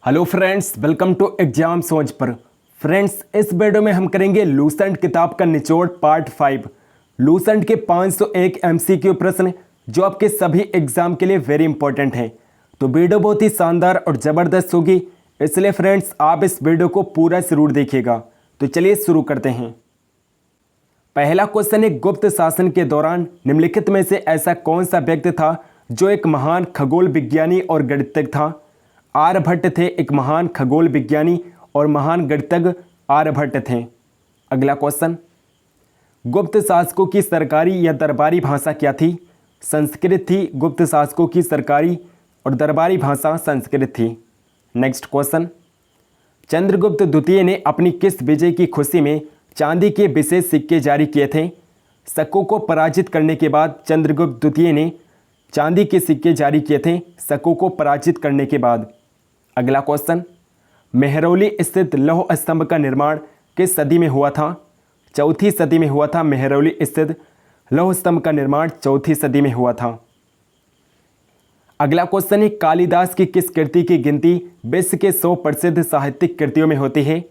Hello friends, welcome to exam सोच पर। Friends, इस वीडियो में हम करेंगे लूसेंट किताब का निचोड़ पार्ट 5। लूसेंट के 501 एमसीक्यू प्रश्न जो आपके सभी एग्जाम के लिए वेरी इंपॉर्टेंट हैं। तो वीडियो बहुत ही शानदार और ज़बरदस्त होगी, इसलिए फ्रेंड्स आप इस वीडियो को पूरा जरूर देखिएगा। तो चलिए शुरू करते हैं। पहला क्वेश्चन है, गुप्त शासन के दौरान निम्नलिखित में से ऐसा कौन सा व्यक्ति था जो एक महान खगोल विज्ञानी और गणितज्ञ था? आर्यभट्ट थे, एक महान खगोल विज्ञानी और महान गणितज्ञ आर्यभट्ट थे। अगला क्वेश्चन, गुप्त शासकों की सरकारी या दरबारी भाषा क्या थी? संस्कृत थी। गुप्त शासकों की सरकारी और दरबारी भाषा संस्कृत थी। नेक्स्ट क्वेश्चन, चंद्रगुप्त द्वितीय ने अपनी किस विजय की खुशी में चांदी के विशेष सिक्के जारी किए थे? शकों को पराजित करने के बाद चंद्रगुप्त द्वितीय ने चांदी के सिक्के जारी किए थे, शकों को पराजित करने के बाद। अगला क्वेश्चन, मेहरौली स्थित लौह स्तंभ का निर्माण किस सदी में हुआ था? चौथी सदी में हुआ था। मेहरौली स्थित लौह स्तंभ का निर्माण चौथी सदी में हुआ था। अगला क्वेश्चन है, कालिदास की किस कृति की गिनती विश्व के 100 प्रसिद्ध साहित्यिक कृतियों में होती है?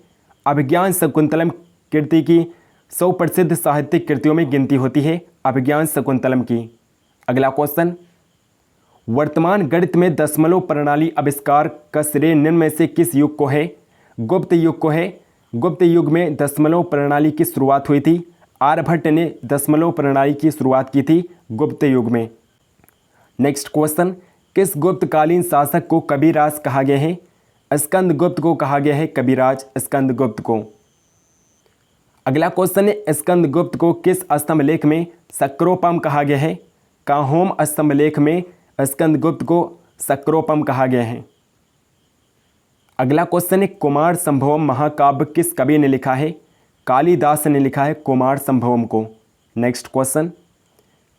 अभिज्ञान शकुंतलम कृति की 100 प्रसिद्ध साहित्यिक कृतियों में गिनती होती है, अभिज्ञान शकुंतलम की। अगला क्वेश्चन, वर्तमान गणित में दशमलव प्रणाली आविष्कार का श्रेय निम्न में से किस युग को है? गुप्त युग को है। गुप्त युग में दशमलव प्रणाली की शुरुआत हुई थी। आर्यभट्ट ने दशमलव प्रणाली की शुरुआत की थी गुप्त युग में। नेक्स्ट क्वेश्चन, किस गुप्तकालीन शासक को कविराज कहा गया है? स्कंदगुप्त को कहा गया है कविराज, स्कंदगुप्त को। अगला क्वेश्चन है, स्कंदगुप्त को किस स्तंभलेख में सक्रोपम कहा गया है? काहोम स्तंभलेख में स्कंदगुप्त को सक्रोपम कहा गया है। अगला क्वेश्चन है, कुमार संभवम महाकाव्य किस कवि ने लिखा है? कालिदास ने लिखा है कुमार संभवम को। नेक्स्ट क्वेश्चन,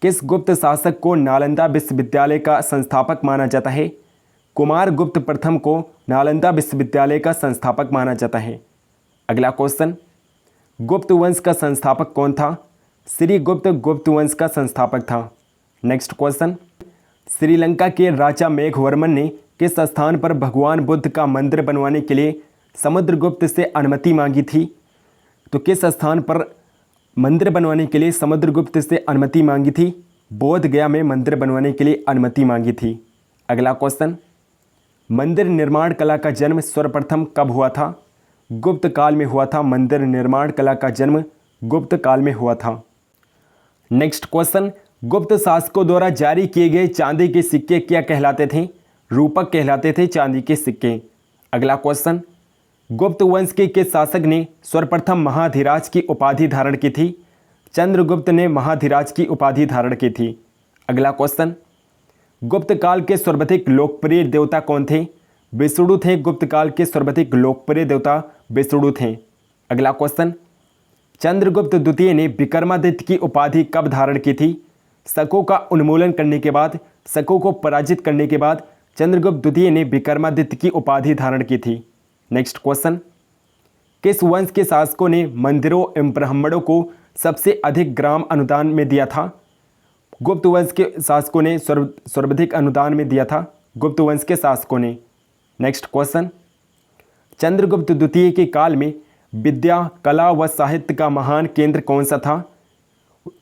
किस गुप्त शासक को नालंदा विश्वविद्यालय का संस्थापक माना जाता है? कुमार गुप्त प्रथम को नालंदा विश्वविद्यालय का संस्थापक माना जाता है। अगला क्वेश्चन, गुप्त वंश का संस्थापक कौन था? श्रीगुप्त गुप्त वंश का संस्थापक था। नेक्स्ट क्वेश्चन, श्रीलंका के राजा मेघवर्मन ने किस स्थान पर भगवान बुद्ध का मंदिर बनवाने के लिए समुद्रगुप्त से अनुमति मांगी थी? तो किस स्थान पर मंदिर बनवाने के लिए समुद्रगुप्त से अनुमति मांगी थी? बोध गया में मंदिर बनवाने के लिए अनुमति मांगी थी। अगला क्वेश्चन, मंदिर निर्माण कला का जन्म सर्वप्रथम कब हुआ था? गुप्त काल में हुआ था। मंदिर निर्माण कला का जन्म गुप्त काल में हुआ था। नेक्स्ट क्वेश्चन, गुप्त शासकों द्वारा जारी किए गए चांदी के सिक्के क्या कहलाते थे? रूपक कहलाते थे चांदी के सिक्के। अगला क्वेश्चन, गुप्त वंश के किस शासक ने सर्वप्रथम महाधिराज की उपाधि धारण की थी? चंद्रगुप्त ने महाधिराज की उपाधि धारण की थी। अगला क्वेश्चन, गुप्त काल के सर्वाधिक लोकप्रिय देवता कौन थे? विष्णु थे। गुप्त काल के सर्वाधिक लोकप्रिय देवता विष्णु थे। अगला क्वेश्चन, चंद्रगुप्त द्वितीय ने विक्रमादित्य की उपाधि कब धारण की थी? शकों का उन्मूलन करने के बाद, शकों को पराजित करने के बाद चंद्रगुप्त द्वितीय ने विक्रमादित्य की उपाधि धारण की थी। नेक्स्ट क्वेश्चन, किस वंश के शासकों ने मंदिरों एवं ब्राह्मणों को सबसे अधिक ग्राम अनुदान में दिया था? गुप्त वंश के शासकों ने सर्वाधिक अनुदान में दिया था, गुप्त वंश के शासकों ने। नेक्स्ट क्वेश्चन, चंद्रगुप्त द्वितीय के काल में विद्या, कला व साहित्य का महान केंद्र कौन सा था?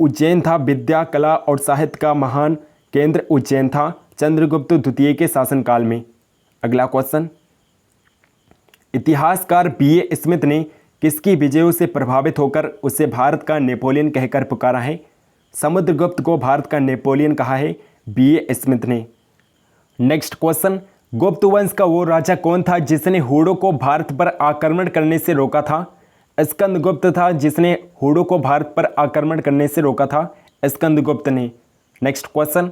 उज्जैन था। विद्या, कला और साहित्य का महान केंद्र उज्जैन था चंद्रगुप्त द्वितीय के शासनकाल में। अगला क्वेश्चन, इतिहासकार बीए स्मिथ ने किसकी विजयों से प्रभावित होकर उसे भारत का नेपोलियन कहकर पुकारा है? समुद्रगुप्त को भारत का नेपोलियन कहा है बीए स्मिथ ने। नेक्स्ट क्वेश्चन, गुप्त वंश का वो राजा कौन था जिसने हूणों को भारत पर आक्रमण करने से रोका था? स्कंदगुप्त था जिसने हूणों को भारत पर आक्रमण करने से रोका था, स्कंदगुप्त ने। नेक्स्ट क्वेश्चन,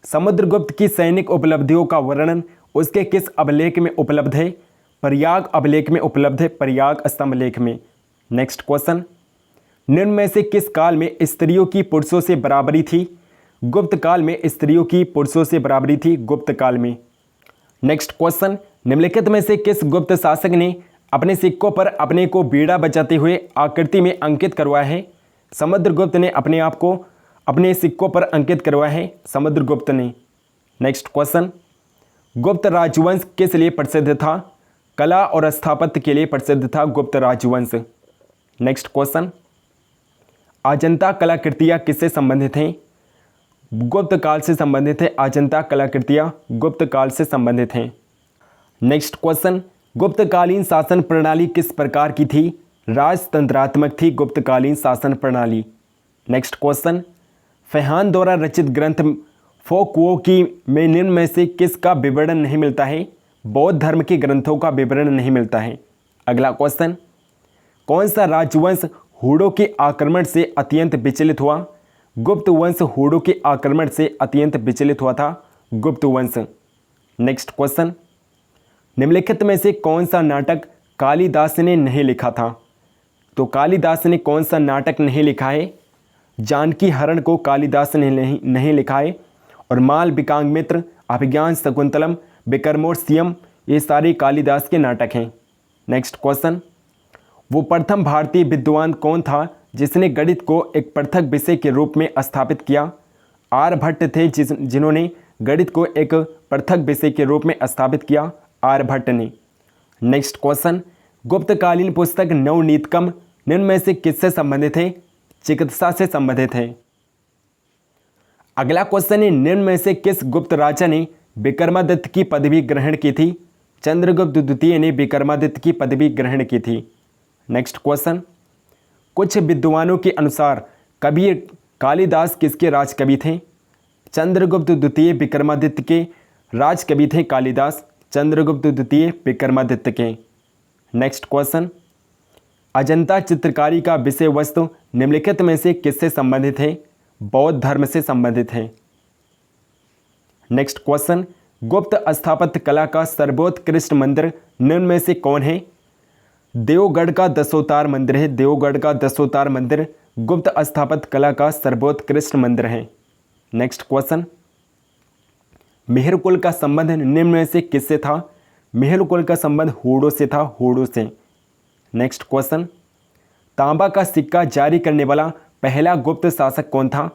समुद्रगुप्त की सैनिक उपलब्धियों का वर्णन उसके किस अभिलेख में उपलब्ध है? प्रयाग अभिलेख में उपलब्ध है, प्रयाग स्तंभलेख में। नेक्स्ट क्वेश्चन, निम्न में से किस काल में स्त्रियों की पुरुषों से बराबरी थी? गुप्त काल में स्त्रियों की पुरुषों से बराबरी थी, गुप्त काल में। नेक्स्ट क्वेश्चन, निम्नलिखित में से किस गुप्त शासक ने अपने सिक्कों पर अपने को बीड़ा बजाते हुए आकृति में अंकित करवाया है? समुद्रगुप्त ने अपने आप को अपने सिक्कों पर अंकित करवाया है, समुद्रगुप्त ने। नेक्स्ट क्वेश्चन, गुप्त राजवंश किस लिए प्रसिद्ध था? कला और स्थापत्य के लिए प्रसिद्ध था गुप्त राजवंश। नेक्स्ट क्वेश्चन, अजंता कलाकृतियाँ किससे संबंधित हैं? गुप्त काल से संबंधित है। अजंता कलाकृतियाँ गुप्त काल से संबंधित हैं। नेक्स्ट क्वेश्चन, गुप्तकालीन शासन प्रणाली किस प्रकार की थी? राजतंत्रात्मक थी गुप्तकालीन शासन प्रणाली। नेक्स्ट क्वेश्चन, फैहान द्वारा रचित ग्रंथ फोकवो की में निम्न में से किसका विवरण नहीं मिलता है? बौद्ध धर्म के ग्रंथों का विवरण नहीं मिलता है। अगला क्वेश्चन, कौन सा राजवंश हूणों के आक्रमण से अत्यंत विचलित हुआ? गुप्त वंश हूणों के आक्रमण से अत्यंत विचलित हुआ था गुप्त वंश। नेक्स्ट क्वेश्चन, निम्नलिखित में से कौन सा नाटक कालिदास ने नहीं लिखा था? तो कालिदास ने कौन सा नाटक नहीं लिखा है? जानकी हरण को कालिदास ने नहीं लिखा है। और मालविकाग्निमित्र, अभिज्ञान शकुंतलम, विक्रमोर्वशीयम, ये सारे कालिदास के नाटक हैं। नेक्स्ट क्वेश्चन, वो प्रथम भारतीय विद्वान कौन था जिसने गणित को एक पृथक विषय के रूप में स्थापित किया? आर्यभट्ट थे जिन्होंने गणित को एक पृथक विषय के रूप में स्थापित किया, आर्यभट्ट ने। नेक्स्ट क्वेश्चन, गुप्तकालीन पुस्तक नवनीतकम निम्न में से किससे संबंधित है? चिकित्सा से संबंधित है। अगला क्वेश्चन है, निम्न में से किस गुप्त राजा ने विक्रमादित्य की पदवी ग्रहण की थी? चंद्रगुप्त द्वितीय ने विक्रमादित्य की पदवी ग्रहण की थी। नेक्स्ट क्वेश्चन, कुछ विद्वानों के अनुसार कवि कालिदास किसके राजकवि थे? चंद्रगुप्त द्वितीय विक्रमादित्य के राजकवि थे कालिदास, चंद्रगुप्त द्वितीय विक्रमादित्य के। नेक्स्ट क्वेश्चन, अजंता चित्रकारी का विषय वस्तु निम्नलिखित में से किससे संबंधित है? बौद्ध धर्म से संबंधित है। नेक्स्ट क्वेश्चन, गुप्त स्थापत्य कला का सर्वोत्कृष्ट मंदिर निम्न में से कौन है? देवगढ़ का दशोतार मंदिर है। देवगढ़ का दशोतार मंदिर गुप्त स्थापत्य कला का सर्वोत्कृष्ट मंदिर है। नेक्स्ट क्वेश्चन, मेहरकुल का संबंध निम्न में से किससे था? मेहरकुल का संबंध हूणों से था, हूणों से। नेक्स्ट क्वेश्चन, तांबा का सिक्का जारी करने वाला पहला गुप्त शासक कौन था?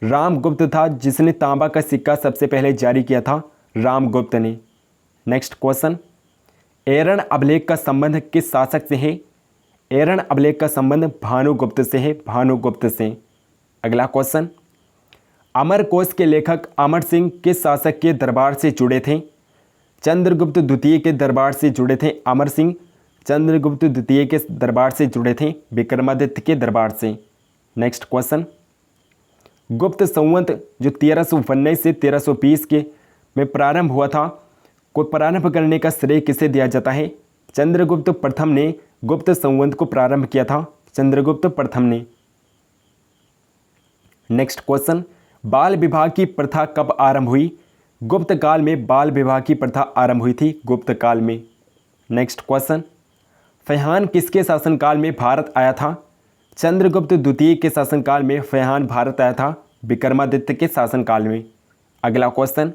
रामगुप्त था जिसने तांबा का सिक्का सबसे पहले जारी किया था, रामगुप्त ने। नेक्स्ट क्वेश्चन, एरण अभिलेख का संबंध किस शासक से है? एरण अभिलेख का संबंध भानुगुप्त से है, भानुगुप्त से। अगला क्वेश्चन, अमरकोश के लेखक अमर सिंह किस शासक के दरबार से जुड़े थे? चंद्रगुप्त द्वितीय के दरबार से जुड़े थे अमर सिंह, चंद्रगुप्त द्वितीय के दरबार से जुड़े थे विक्रमादित्य के दरबार से। नेक्स्ट क्वेश्चन, गुप्त संवत जो 1319 से 1320 के में प्रारंभ हुआ था, को प्रारंभ करने का श्रेय किसे दिया जाता है? चंद्रगुप्त प्रथम ने गुप्त संवत को प्रारंभ किया था, चंद्रगुप्त प्रथम ने। नेक्स्ट क्वेश्चन, बाल विवाह की प्रथा कब आरंभ हुई? गुप्त काल में बाल विवाह की प्रथा आरंभ हुई थी, गुप्त काल में। नेक्स्ट क्वेश्चन, फैहान किसके शासनकाल में भारत आया था? चंद्रगुप्त द्वितीय के शासनकाल में फैहान भारत आया था, विक्रमादित्य के शासनकाल में। अगला क्वेश्चन,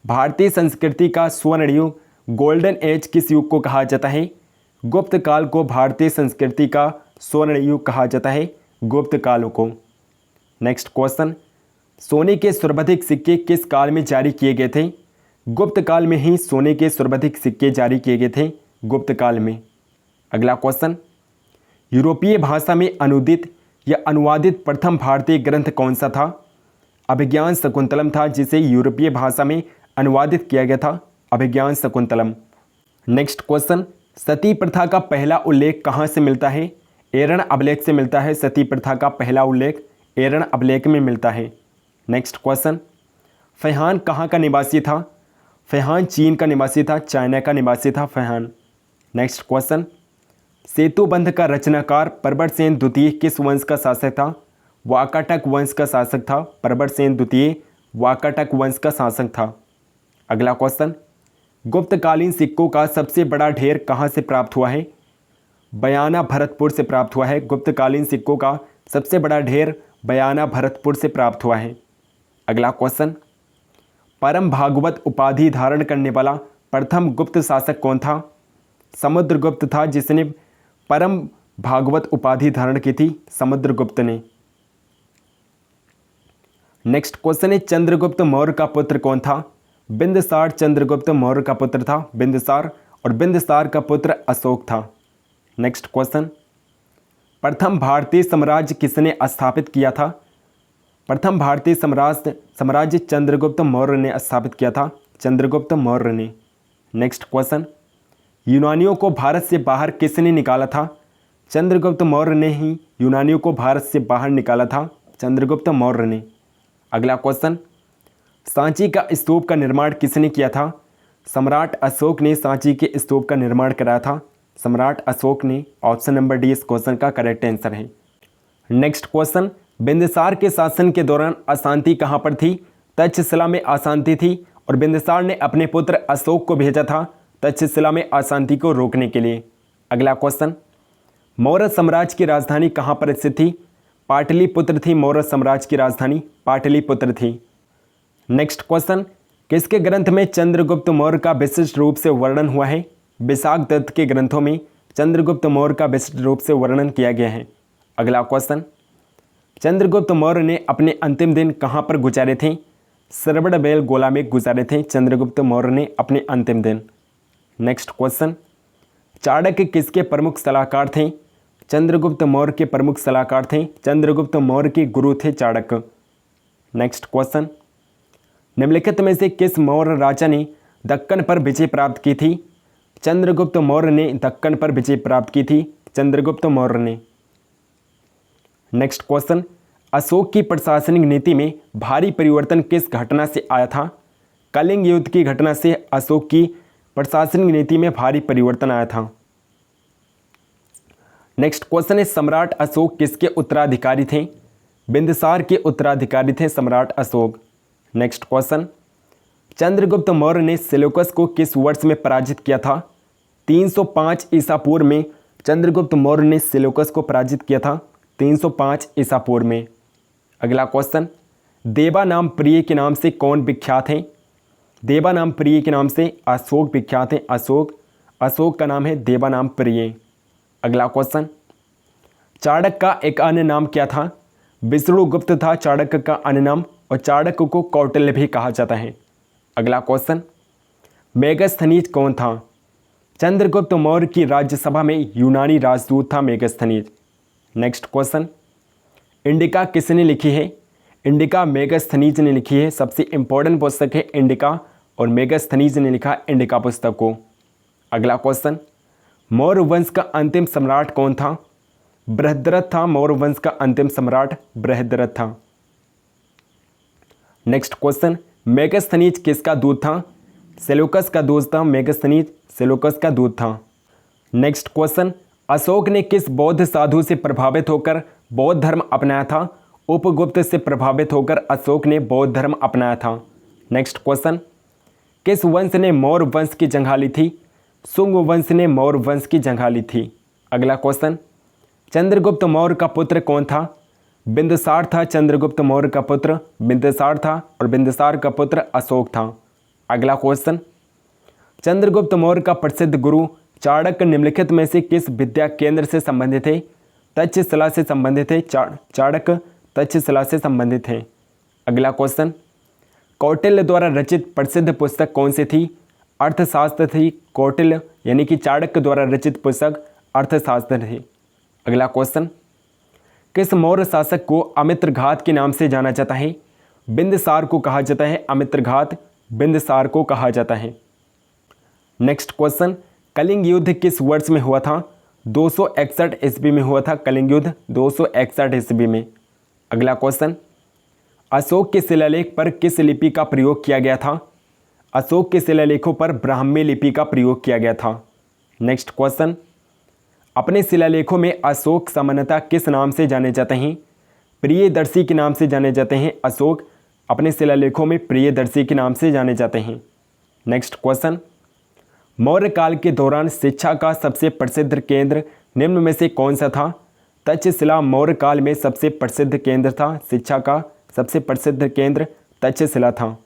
भारतीय संस्कृति का स्वर्ण युग गोल्डन एज किस युग को कहा जाता है? गुप्त काल को भारतीय संस्कृति का स्वर्ण युग कहा जाता है, गुप्त काल को। नेक्स्ट क्वेश्चन, सोने के सर्वाधिक सिक्के किस काल में जारी किए गए थे? गुप्त काल में ही सोने के सर्वाधिक सिक्के जारी किए गए थे, गुप्त काल में। अगला क्वेश्चन, यूरोपीय भाषा में अनुदित या अनुवादित प्रथम भारतीय ग्रंथ कौन सा था? अभिज्ञान शकुंतलम था जिसे यूरोपीय भाषा में अनुवादित किया गया था, अभिज्ञान शकुंतलम। नेक्स्ट क्वेश्चन, सती प्रथा का पहला उल्लेख कहाँ से मिलता है? एरण अभिलेख से मिलता है। सती प्रथा का पहला उल्लेख एरण अभिलेख में मिलता है। नेक्स्ट क्वेश्चन, फैहान कहाँ का निवासी था? फैहान चीन का निवासी था, चाइना का निवासी था फैहान। नेक्स्ट क्वेश्चन, सेतुबंध का रचनाकार प्रबरसेन द्वितीय किस वंश का शासक था? वाकाटक वंश का शासक था, प्रबरसेन द्वितीय वाकाटक वंश का शासक था। अगला क्वेश्चन, गुप्तकालीन सिक्कों का सबसे बड़ा ढेर कहाँ से प्राप्त हुआ है? बयाना भरतपुर से प्राप्त हुआ है। गुप्तकालीन सिक्कों का सबसे बड़ा ढेर बयाना भरतपुर से प्राप्त हुआ है। अगला क्वेश्चन, परम भागवत उपाधि धारण करने वाला प्रथम गुप्त शासक कौन था? समुद्रगुप्त था जिसने परम भागवत उपाधि धारण की थी, समुद्रगुप्त ने। नेक्स्ट क्वेश्चन है, चंद्रगुप्त मौर्य का पुत्र कौन था? बिंदुसार चंद्रगुप्त मौर्य का पुत्र था, बिंदुसार। और बिंदुसार का पुत्र अशोक था। नेक्स्ट क्वेश्चन, प्रथम भारतीय साम्राज्य किसने स्थापित किया था? प्रथम भारतीय साम्राज्य चंद्रगुप्त मौर्य ने स्थापित किया था, चंद्रगुप्त मौर्य ने। नेक्स्ट क्वेश्चन, यूनानियों को भारत से बाहर किसने निकाला था? चंद्रगुप्त मौर्य ने ही यूनानियों को भारत से बाहर निकाला था, चंद्रगुप्त मौर्य ने। अगला क्वेश्चन, सांची का स्तूप का निर्माण किसने किया था? सम्राट अशोक ने सांची के स्तूप का निर्माण कराया था, सम्राट अशोक ने। ऑप्शन नंबर डी इस क्वेश्चन का करेक्ट आंसर है। नेक्स्ट क्वेश्चन, बिंदुसार के शासन के दौरान अशांति कहाँ पर थी? तक्षशिला में अशांति थी और बिंदुसार ने अपने पुत्र अशोक को भेजा था तक्षशिला में अशांति को रोकने के लिए। अगला क्वेश्चन, मौर्य साम्राज्य की राजधानी कहाँ पर स्थित थी? पाटलिपुत्र थी मौर्य साम्राज्य की राजधानी, पाटलिपुत्र थी। नेक्स्ट क्वेश्चन, किसके ग्रंथ में चंद्रगुप्त मौर्य का विशिष्ट रूप से वर्णन हुआ है? विशाख दत्त के ग्रंथों में चंद्रगुप्त मौर्य का विशिष्ट रूप से वर्णन किया गया है। अगला क्वेश्चन, चंद्रगुप्त मौर्य ने अपने अंतिम दिन कहाँ पर गुजारे थे? श्रवणबेलगोला में गुजारे थे चंद्रगुप्त मौर्य ने अपने अंतिम दिन। नेक्स्ट क्वेश्चन, चाणक्य किसके प्रमुख सलाहकार थे? चंद्रगुप्त मौर्य के प्रमुख सलाहकार थे, चंद्रगुप्त मौर्य के गुरु थे चाणक्य। नेक्स्ट क्वेश्चन, निम्नलिखित में से किस मौर्य राजा ने दक्कन पर विजय प्राप्त की थी? चंद्रगुप्त मौर्य ने दक्कन पर विजय प्राप्त की थी, चंद्रगुप्त मौर्य ने। नेक्स्ट क्वेश्चन, अशोक की प्रशासनिक नीति में भारी परिवर्तन किस घटना से आया था? कलिंग युद्ध की घटना से अशोक की प्रशासनिक नीति में भारी परिवर्तन आया था। नेक्स्ट क्वेश्चन है, सम्राट अशोक किसके उत्तराधिकारी थे? बिंदुसार के उत्तराधिकारी थे सम्राट अशोक। नेक्स्ट क्वेश्चन, चंद्रगुप्त मौर्य ने सेल्यूकस को किस वर्ष में पराजित किया था? 305 ईसा पूर्व में चंद्रगुप्त मौर्य ने सेल्यूकस को पराजित किया था, 305 ईसा पूर्व में। अगला क्वेश्चन, देवा नाम प्रिय के नाम से कौन विख्यात है? देवा नाम प्रिय के नाम से अशोक विख्यात है, अशोक का नाम है देवा नाम प्रिय। अगला क्वेश्चन, चाणक्य का एक अन्य नाम क्या था? विष्णुगुप्त था चाणक्य का अन्य नाम और चाणक्य को कौटिल्य भी कहा जाता है। अगला क्वेश्चन, मेगस्थनीज कौन था? चंद्रगुप्त मौर्य की राज्यसभा में यूनानी राजदूत था मेगस्थनीज। नेक्स्ट क्वेश्चन, इंडिका किसने लिखी है? इंडिका मेगस्थनीज ने लिखी है, सबसे इंपॉर्टेंट पुस्तक है इंडिका और मेगस्थनीज ने लिखा इंडिका पुस्तक को। अगला क्वेश्चन, मौर्य वंश का अंतिम सम्राट कौन था? बृहद्रथ था मौर्य वंश का अंतिम सम्राट, बृहद्रथ था। नेक्स्ट क्वेश्चन, मेगस्थनीज किसका दूत था? सेल्यूकस का दूत था मेगस्थनीज, सेल्यूकस का दूत था। नेक्स्ट क्वेश्चन, अशोक ने किस बौद्ध साधु से प्रभावित होकर बौद्ध धर्म अपनाया था? उपगुप्त से प्रभावित होकर अशोक ने बौद्ध धर्म अपनाया था। नेक्स्ट क्वेश्चन, किस वंश ने मौर्य वंश की जगह ली थी? शुंग वंश ने मौर्य वंश की जगह ली थी। अगला क्वेश्चन, चंद्रगुप्त मौर्य का पुत्र कौन था? बिंदुसार था चंद्रगुप्त मौर्य का पुत्र, बिंदुसार था और बिंदुसार का पुत्र अशोक था। अगला क्वेश्चन, चंद्रगुप्त मौर्य का प्रसिद्ध गुरु चाणक्य निम्नलिखित में से किस विद्या केंद्र से संबंधित थे? तक्षशिला से संबंधित थे, चाणक्य तक्षशिला से संबंधित थे। अगला क्वेश्चन, कौटिल्य द्वारा रचित प्रसिद्ध पुस्तक कौन सी थी? अर्थशास्त्र थी। कौटिल्य यानी कि चाणक्य द्वारा रचित पुस्तक अर्थशास्त्र थी। अगला क्वेश्चन, किस मौर्य शासक को अमित्रघात के नाम से जाना जाता है? बिंदुसार को कहा जाता है अमित्रघात, बिंदुसार को कहा जाता है। नेक्स्ट क्वेश्चन, कलिंग युद्ध किस वर्ष में हुआ था? 261 ईस्वी में हुआ था कलिंग युद्ध, 261 ईस्वी में। अगला क्वेश्चन, अशोक के शिलालेख पर किस लिपि का प्रयोग किया गया था? अशोक के शिलालेखों पर ब्राह्मी लिपि का प्रयोग किया गया था। नेक्स्ट क्वेश्चन, अपने शिलालेखों में अशोक सामान्यतः किस नाम से जाने जाते हैं? प्रियदर्शी के नाम से जाने जाते हैं। अशोक अपने शिलालेखों में प्रियदर्शी के नाम से जाने जाते हैं। नेक्स्ट क्वेश्चन, मौर्य काल के दौरान शिक्षा का सबसे प्रसिद्ध केंद्र निम्न में से कौन सा था? तक्षशिला मौर्य काल में सबसे प्रसिद्ध केंद्र था, शिक्षा का सबसे प्रसिद्ध केंद्र तक्षशिला था।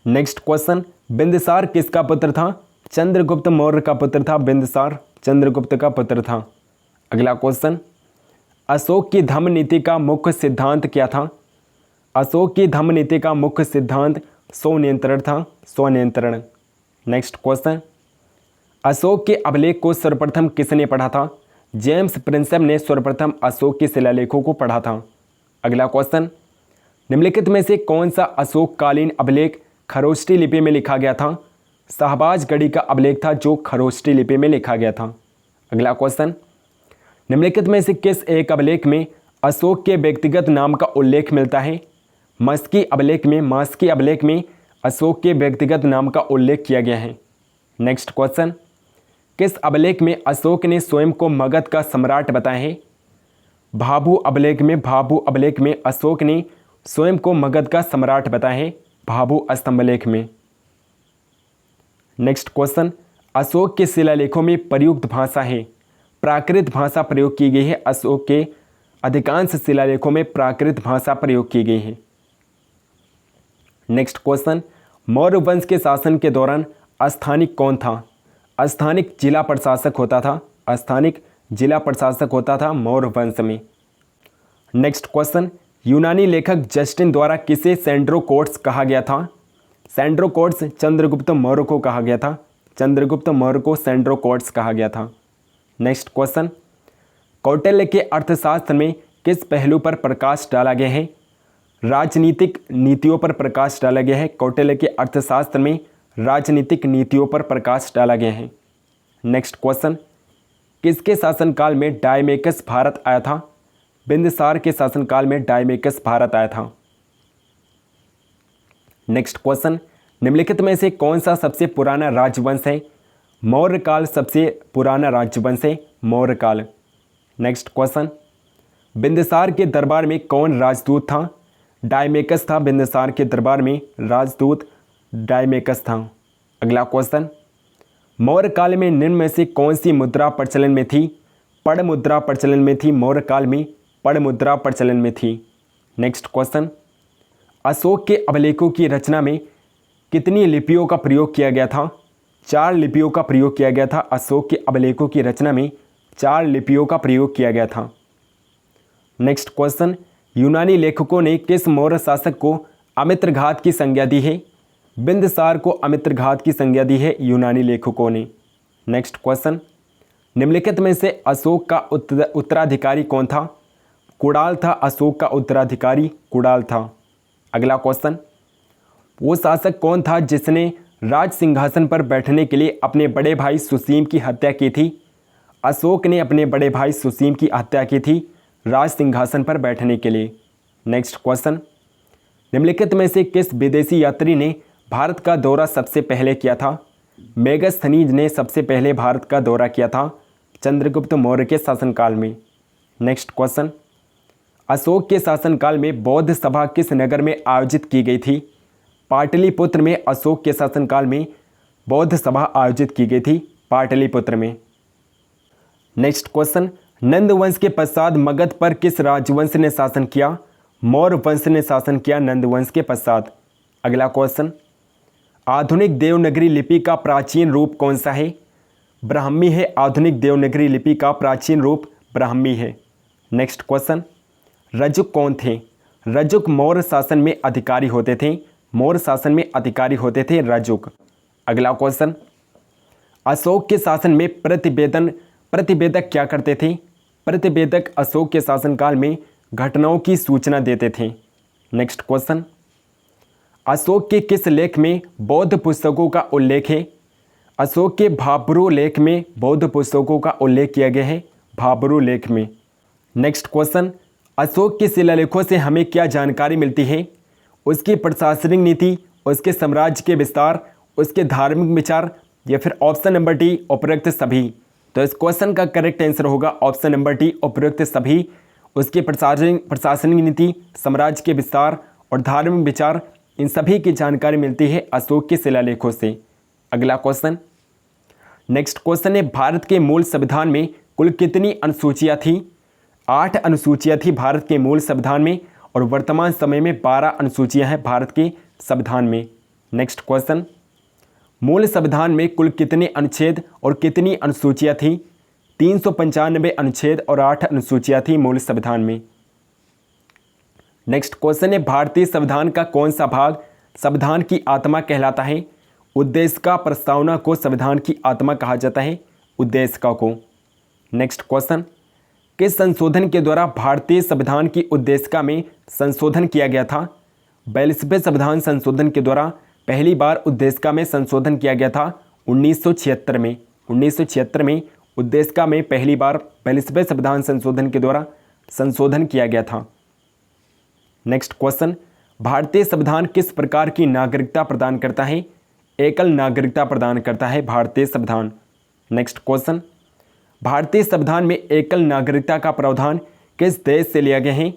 नेक्स्ट क्वेश्चन, बिंदुसार किसका पुत्र था? चंद्रगुप्त मौर्य का पुत्र था बिंदुसार, चंद्रगुप्त का पुत्र था। अगला क्वेश्चन, अशोक की धम्म नीति का मुख्य सिद्धांत क्या था? अशोक की धम्म नीति का मुख्य सिद्धांत स्वनियंत्रण था, स्वनियंत्रण। नेक्स्ट क्वेश्चन, अशोक के अभिलेख को सर्वप्रथम किसने पढ़ा था? जेम्स प्रिंसेप ने सर्वप्रथम अशोक के शिलालेखों को पढ़ा था। अगला क्वेश्चन, निम्नलिखित में से कौन सा अशोककालीन अभिलेख खरोष्टी लिपि में लिखा गया था? शाहबाज गढ़ी का अभिलेख था जो खरोष्टी लिपि में लिखा गया था। अगला क्वेश्चन, निम्नलिखित में से किस एक अभिलेख में अशोक के व्यक्तिगत नाम का उल्लेख मिलता है? मास्की अभिलेख में अशोक के व्यक्तिगत नाम का उल्लेख किया गया है। नेक्स्ट क्वेश्चन, किस अभिलेख में अशोक ने स्वयं को मगध का सम्राट बताया है? भाभू अभिलेख में अशोक ने स्वयं को मगध का सम्राट बताया है, भाभू स्तंभलेख में। नेक्स्ट क्वेश्चन, अशोक के शिलालेखों में प्रयुक्त भाषा है, प्राकृत भाषा प्रयोग की गई है। अशोक के अधिकांश शिलालेखों में प्राकृत भाषा प्रयोग की गई है। नेक्स्ट क्वेश्चन, मौर्य वंश के शासन के दौरान स्थानिक कौन था? स्थानिक जिला प्रशासक होता था मौर्य वंश में। नेक्स्ट क्वेश्चन, यूनानी लेखक जस्टिन द्वारा किसे सेंड्रोकोट्स कहा गया था? सेंड्रोकोट्स चंद्रगुप्त मौर्य को कहा गया था, चंद्रगुप्त मौर्य को सेंड्रोकोट्स कहा गया था। नेक्स्ट क्वेश्चन, कौटिल्य के अर्थशास्त्र में किस पहलू पर प्रकाश डाला गया है? राजनीतिक नीतियों पर प्रकाश डाला गया है। कौटिल्य के अर्थशास्त्र में राजनीतिक नीतियों पर प्रकाश डाला गया है। नेक्स्ट क्वेश्चन, किसके शासनकाल में डायमेकस भारत आया था? बिंदुसार के शासनकाल में डायमेकस भारत आया था। नेक्स्ट क्वेश्चन, निम्नलिखित में से कौन सा सबसे पुराना राजवंश है? मौर्य काल सबसे पुराना राजवंश है, मौर्य काल। नेक्स्ट क्वेश्चन, बिंदुसार के दरबार में कौन राजदूत था? डायमेकस था, बिंदुसार के दरबार में राजदूत डायमेकस था। अगला क्वेश्चन, मौर्य काल में निम्न में से कौन सी मुद्रा प्रचलन में थी? पड़ मुद्रा प्रचलन में थी, मौर्य काल में पड़ मुद्रा प्रचलन में थी। नेक्स्ट क्वेश्चन, अशोक के अभिलेखों की रचना में कितनी लिपियों का प्रयोग किया गया था? 4 लिपियों का प्रयोग किया गया था। अशोक के अभिलेखों की रचना में 4 लिपियों का प्रयोग किया गया था। नेक्स्ट क्वेश्चन, यूनानी लेखकों ने किस मौर्य शासक को अमित्रघात की संज्ञा दी है? बिंदुसार को अमित्रघात की संज्ञा दी है यूनानी लेखकों ने। नेक्स्ट क्वेश्चन, निम्नलिखित में से अशोक का उत्तराधिकारी कौन था? कुणाल था, अशोक का उत्तराधिकारी कुणाल था। अगला क्वेश्चन, वो शासक कौन था जिसने राज सिंहासन पर बैठने के लिए अपने बड़े भाई सुसीम की हत्या की थी? अशोक ने अपने बड़े भाई सुसीम की हत्या की थी राज सिंहासन पर बैठने के लिए। नेक्स्ट क्वेश्चन, निम्नलिखित में से किस विदेशी यात्री ने भारत का दौरा सबसे पहले किया था? मेगस्थनीज ने सबसे पहले भारत का दौरा किया था चंद्रगुप्त मौर्य के शासनकाल में। नेक्स्ट क्वेश्चन, अशोक के शासनकाल में बौद्ध सभा किस नगर में आयोजित की गई थी? पाटलिपुत्र में अशोक के शासनकाल में बौद्ध सभा आयोजित की गई थी, पाटलिपुत्र में। नेक्स्ट क्वेश्चन, नंद वंश के पश्चात मगध पर किस राजवंश ने शासन किया? मौर्य वंश ने शासन किया नंद वंश के पश्चात। अगला क्वेश्चन, आधुनिक देवनागरी लिपि का प्राचीन रूप कौन सा है? ब्राह्मी है, आधुनिक देवनागरी लिपि का प्राचीन रूप ब्राह्मी है। नेक्स्ट क्वेश्चन, रजुक कौन थे? रजुक मौर्य शासन में अधिकारी होते थे, मौर्य शासन में अधिकारी होते थे रजुक। अगला क्वेश्चन, अशोक के शासन में प्रतिवेदक क्या करते थे? प्रतिवेदक अशोक के शासनकाल में घटनाओं की सूचना देते थे। नेक्स्ट क्वेश्चन, अशोक के किस लेख में बौद्ध पुस्तकों का उल्लेख है? अशोक के भाब्रू लेख में बौद्ध पुस्तकों का उल्लेख किया गया है, भाब्रू लेख में। नेक्स्ट क्वेश्चन, अशोक के शिलालेखों से हमें क्या जानकारी मिलती है? उसकी प्रशासनिक नीति, उसके साम्राज्य के विस्तार, उसके धार्मिक विचार, या फिर ऑप्शन नंबर डी उपरोक्त सभी। तो इस क्वेश्चन का करेक्ट आंसर होगा ऑप्शन नंबर डी उपरोक्त सभी। उसकी प्रशासनिक नीति, साम्राज्य के विस्तार और धार्मिक विचार, इन सभी की जानकारी मिलती है अशोक के शिलालेखों से। अगला क्वेश्चन, नेक्स्ट क्वेश्चन है, भारत के मूल संविधान में कुल कितनी अनुसूचियाँ थी? 8 अनुसूचियाँ थी भारत के मूल संविधान में, और वर्तमान समय में 12 अनुसूचियाँ हैं भारत के संविधान में। नेक्स्ट क्वेश्चन, मूल संविधान में कुल कितने अनुच्छेद और कितनी अनुसूचियाँ थी? 395 अनुच्छेद और 8 अनुसूचियाँ थी मूल संविधान में। नेक्स्ट क्वेश्चन है, भारतीय संविधान का कौन सा भाग संविधान की आत्मा कहलाता है? उद्देशिका प्रस्तावना को संविधान की आत्मा कहा जाता है, उद्देशिका को। नेक्स्ट क्वेश्चन, किस संशोधन के द्वारा भारतीय संविधान की उद्देशिका में संशोधन किया गया था? 42वें संविधान संशोधन के द्वारा पहली बार उद्देशिका में संशोधन किया गया था 1976 में। 1976 में उद्देशिका में पहली बार 42वें संविधान संशोधन के द्वारा संशोधन किया गया था। नेक्स्ट क्वेश्चन, भारतीय संविधान किस प्रकार की नागरिकता प्रदान करता है? एकल नागरिकता प्रदान करता है भारतीय संविधान। नेक्स्ट क्वेश्चन, भारतीय संविधान में एकल नागरिकता का प्रावधान किस देश से लिया गया है?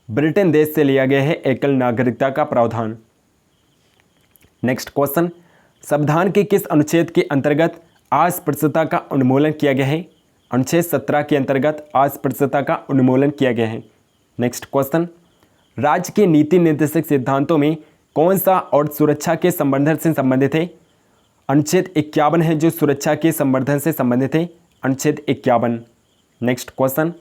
ब्रिटेन देश से लिया गया है एकल नागरिकता का प्रावधान। नेक्स्ट क्वेश्चन, संविधान के किस अनुच्छेद के अंतर्गत अस्पृश्यता का उन्मूलन किया गया है? अनुच्छेद 17 के अंतर्गत अस्पृश्यता का उन्मूलन किया गया है। नेक्स्ट क्वेश्चन, राज्य के नीति निर्देशक सिद्धांतों में कौन सा और सुरक्षा के संवर्धन से संबंधित है? अनुच्छेद 51 है जो सुरक्षा के संवर्धन से संबंधित है, अनुच्छेद 51। नेक्स्ट क्वेश्चन,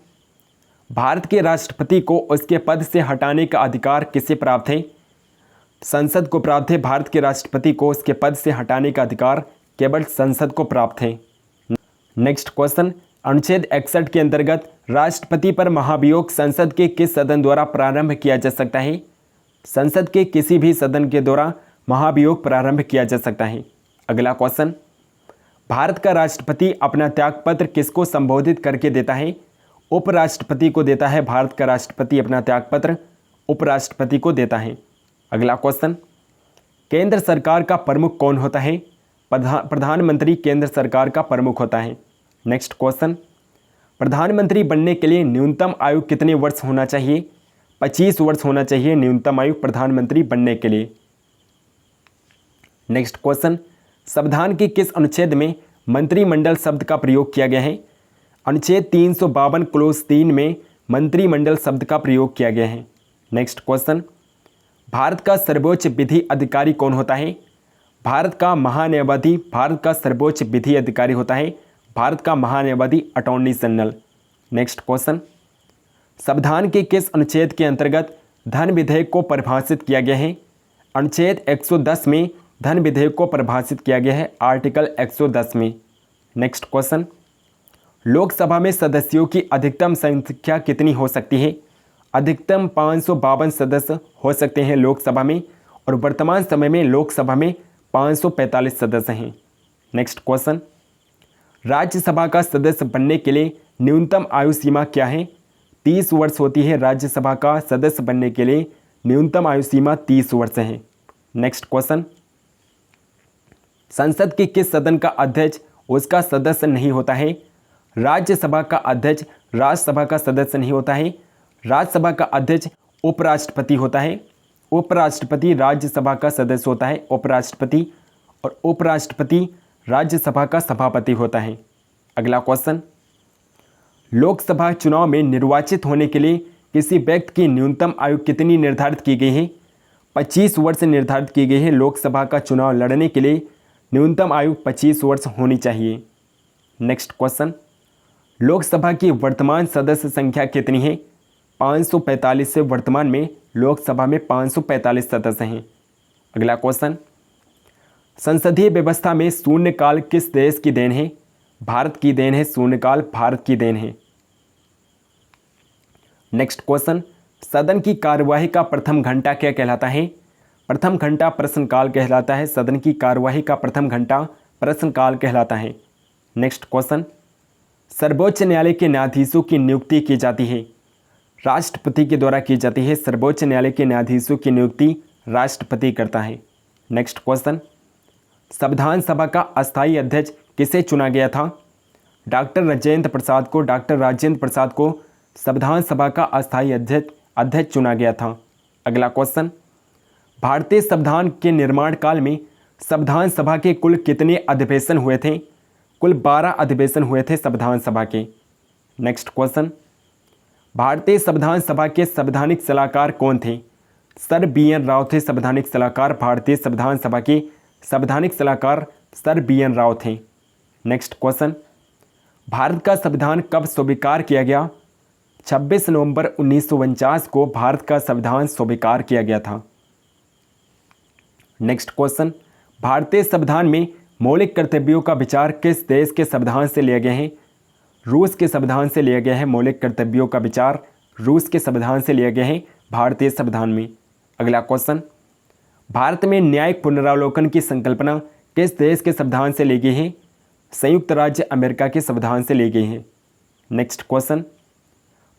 भारत के राष्ट्रपति को उसके पद से हटाने का अधिकार किसे प्राप्त है? संसद को प्राप्त है। भारत के राष्ट्रपति को उसके पद से हटाने का अधिकार केवल संसद को प्राप्त है। नेक्स्ट क्वेश्चन, अनुच्छेद 61 के अंतर्गत राष्ट्रपति पर महाभियोग संसद के किस सदन द्वारा प्रारंभ किया जा सकता है? संसद के किसी भी सदन के द्वारा महाभियोग प्रारंभ किया जा सकता है। अगला क्वेश्चन, भारत का राष्ट्रपति अपना त्यागपत्र किसको संबोधित करके देता है? उपराष्ट्रपति को देता है। भारत का राष्ट्रपति अपना त्यागपत्र उपराष्ट्रपति को देता है। अगला क्वेश्चन, केंद्र सरकार का प्रमुख कौन होता है? प्रधानमंत्री केंद्र सरकार का प्रमुख होता है। नेक्स्ट क्वेश्चन, प्रधानमंत्री बनने के लिए न्यूनतम आयु कितने वर्ष होना चाहिए? 25 वर्ष होना चाहिए न्यूनतम आयु प्रधानमंत्री बनने के लिए। नेक्स्ट क्वेश्चन, संविधान के किस अनुच्छेद में मंत्रिमंडल शब्द का प्रयोग किया गया है? अनुच्छेद 352 क्लोज 3 में मंत्रिमंडल शब्द का प्रयोग किया गया है। नेक्स्ट क्वेश्चन, भारत का सर्वोच्च विधि अधिकारी कौन होता है? भारत का महान्यायवादी भारत का सर्वोच्च विधि अधिकारी होता है। भारत का महान्यायवादी अटॉर्नी जनरल। नेक्स्ट क्वेश्चन, संविधान के किस अनुच्छेद के अंतर्गत धन विधेयक को परिभाषित किया गया है? अनुच्छेद 110 में धन विधेयक को परिभाषित किया गया है, आर्टिकल 110 में। नेक्स्ट क्वेश्चन, लोकसभा में सदस्यों की अधिकतम संख्या कितनी हो सकती है? अधिकतम 552 सदस्य हो सकते हैं लोकसभा में, और वर्तमान समय में लोकसभा में 545 सदस्य हैं। नेक्स्ट क्वेश्चन, राज्यसभा का सदस्य बनने के लिए न्यूनतम आयु सीमा क्या है? 30 वर्ष होती है। राज्यसभा का सदस्य बनने के लिए न्यूनतम आयु सीमा 30 वर्ष है। नेक्स्ट क्वेश्चन, संसद के किस सदन का अध्यक्ष उसका सदस्य नहीं होता है? राज्यसभा का अध्यक्ष राज्यसभा का सदस्य नहीं होता है। राज्यसभा का अध्यक्ष उपराष्ट्रपति होता है। उपराष्ट्रपति राज्यसभा का सदस्य होता है, उपराष्ट्रपति, और उपराष्ट्रपति राज्यसभा का सभापति होता है। अगला क्वेश्चन, लोकसभा चुनाव में निर्वाचित होने के लिए किसी व्यक्ति की न्यूनतम आयु कितनी निर्धारित की गई है? 25 वर्ष निर्धारित की गई है। लोकसभा का चुनाव लड़ने के लिए न्यूनतम आयु 25 वर्ष होनी चाहिए। नेक्स्ट क्वेश्चन, लोकसभा की वर्तमान सदस्य संख्या कितनी है? 545 से वर्तमान में लोकसभा में 545 सदस्य हैं। अगला क्वेश्चन, संसदीय व्यवस्था में शून्यकाल किस देश की देन है? भारत की देन है। शून्यकाल भारत की देन है। नेक्स्ट क्वेश्चन, सदन की कार्यवाही का प्रथम घंटा क्या कहलाता है? प्रथम घंटा प्रश्नकाल कहलाता है। सदन की कार्यवाही का प्रथम घंटा प्रश्नकाल कहलाता है। नेक्स्ट क्वेश्चन, सर्वोच्च न्यायालय के न्यायाधीशों की नियुक्ति की जाती है? राष्ट्रपति के द्वारा की जाती है। सर्वोच्च न्यायालय के न्यायाधीशों की नियुक्ति राष्ट्रपति करता है। नेक्स्ट क्वेश्चन, संविधान सभा का अस्थायी अध्यक्ष किसे चुना गया था? डॉक्टर राजेंद्र प्रसाद को। डॉक्टर राजेंद्र प्रसाद को संविधान सभा का अस्थायी अध्यक्ष चुना गया था। अगला क्वेश्चन, भारतीय संविधान के निर्माण काल में संविधान सभा के कुल कितने अधिवेशन हुए थे? कुल 12 अधिवेशन हुए थे संविधान सभा के। नेक्स्ट क्वेश्चन, भारतीय संविधान सभा के संवैधानिक सलाहकार कौन थे? सर BN राव थे संवैधानिक सलाहकार। भारतीय संविधान सभा के संवैधानिक सलाहकार सर BN राव थे। नेक्स्ट क्वेश्चन, भारत का संविधान कब स्वीकार किया गया? 26 नवंबर 1949 को भारत का संविधान स्वीकार किया गया था। नेक्स्ट क्वेश्चन, भारतीय संविधान में मौलिक कर्तव्यों का विचार किस देश के संविधान से लिए गए हैं? रूस के संविधान से लिए गए हैं। मौलिक कर्तव्यों का विचार रूस के संविधान से लिए गए हैं भारतीय संविधान में। अगला क्वेश्चन, भारत में न्यायिक पुनरावलोकन की संकल्पना किस देश के संविधान से ली गई है? संयुक्त राज्य अमेरिका के संविधान से ली गई है। नेक्स्ट क्वेश्चन,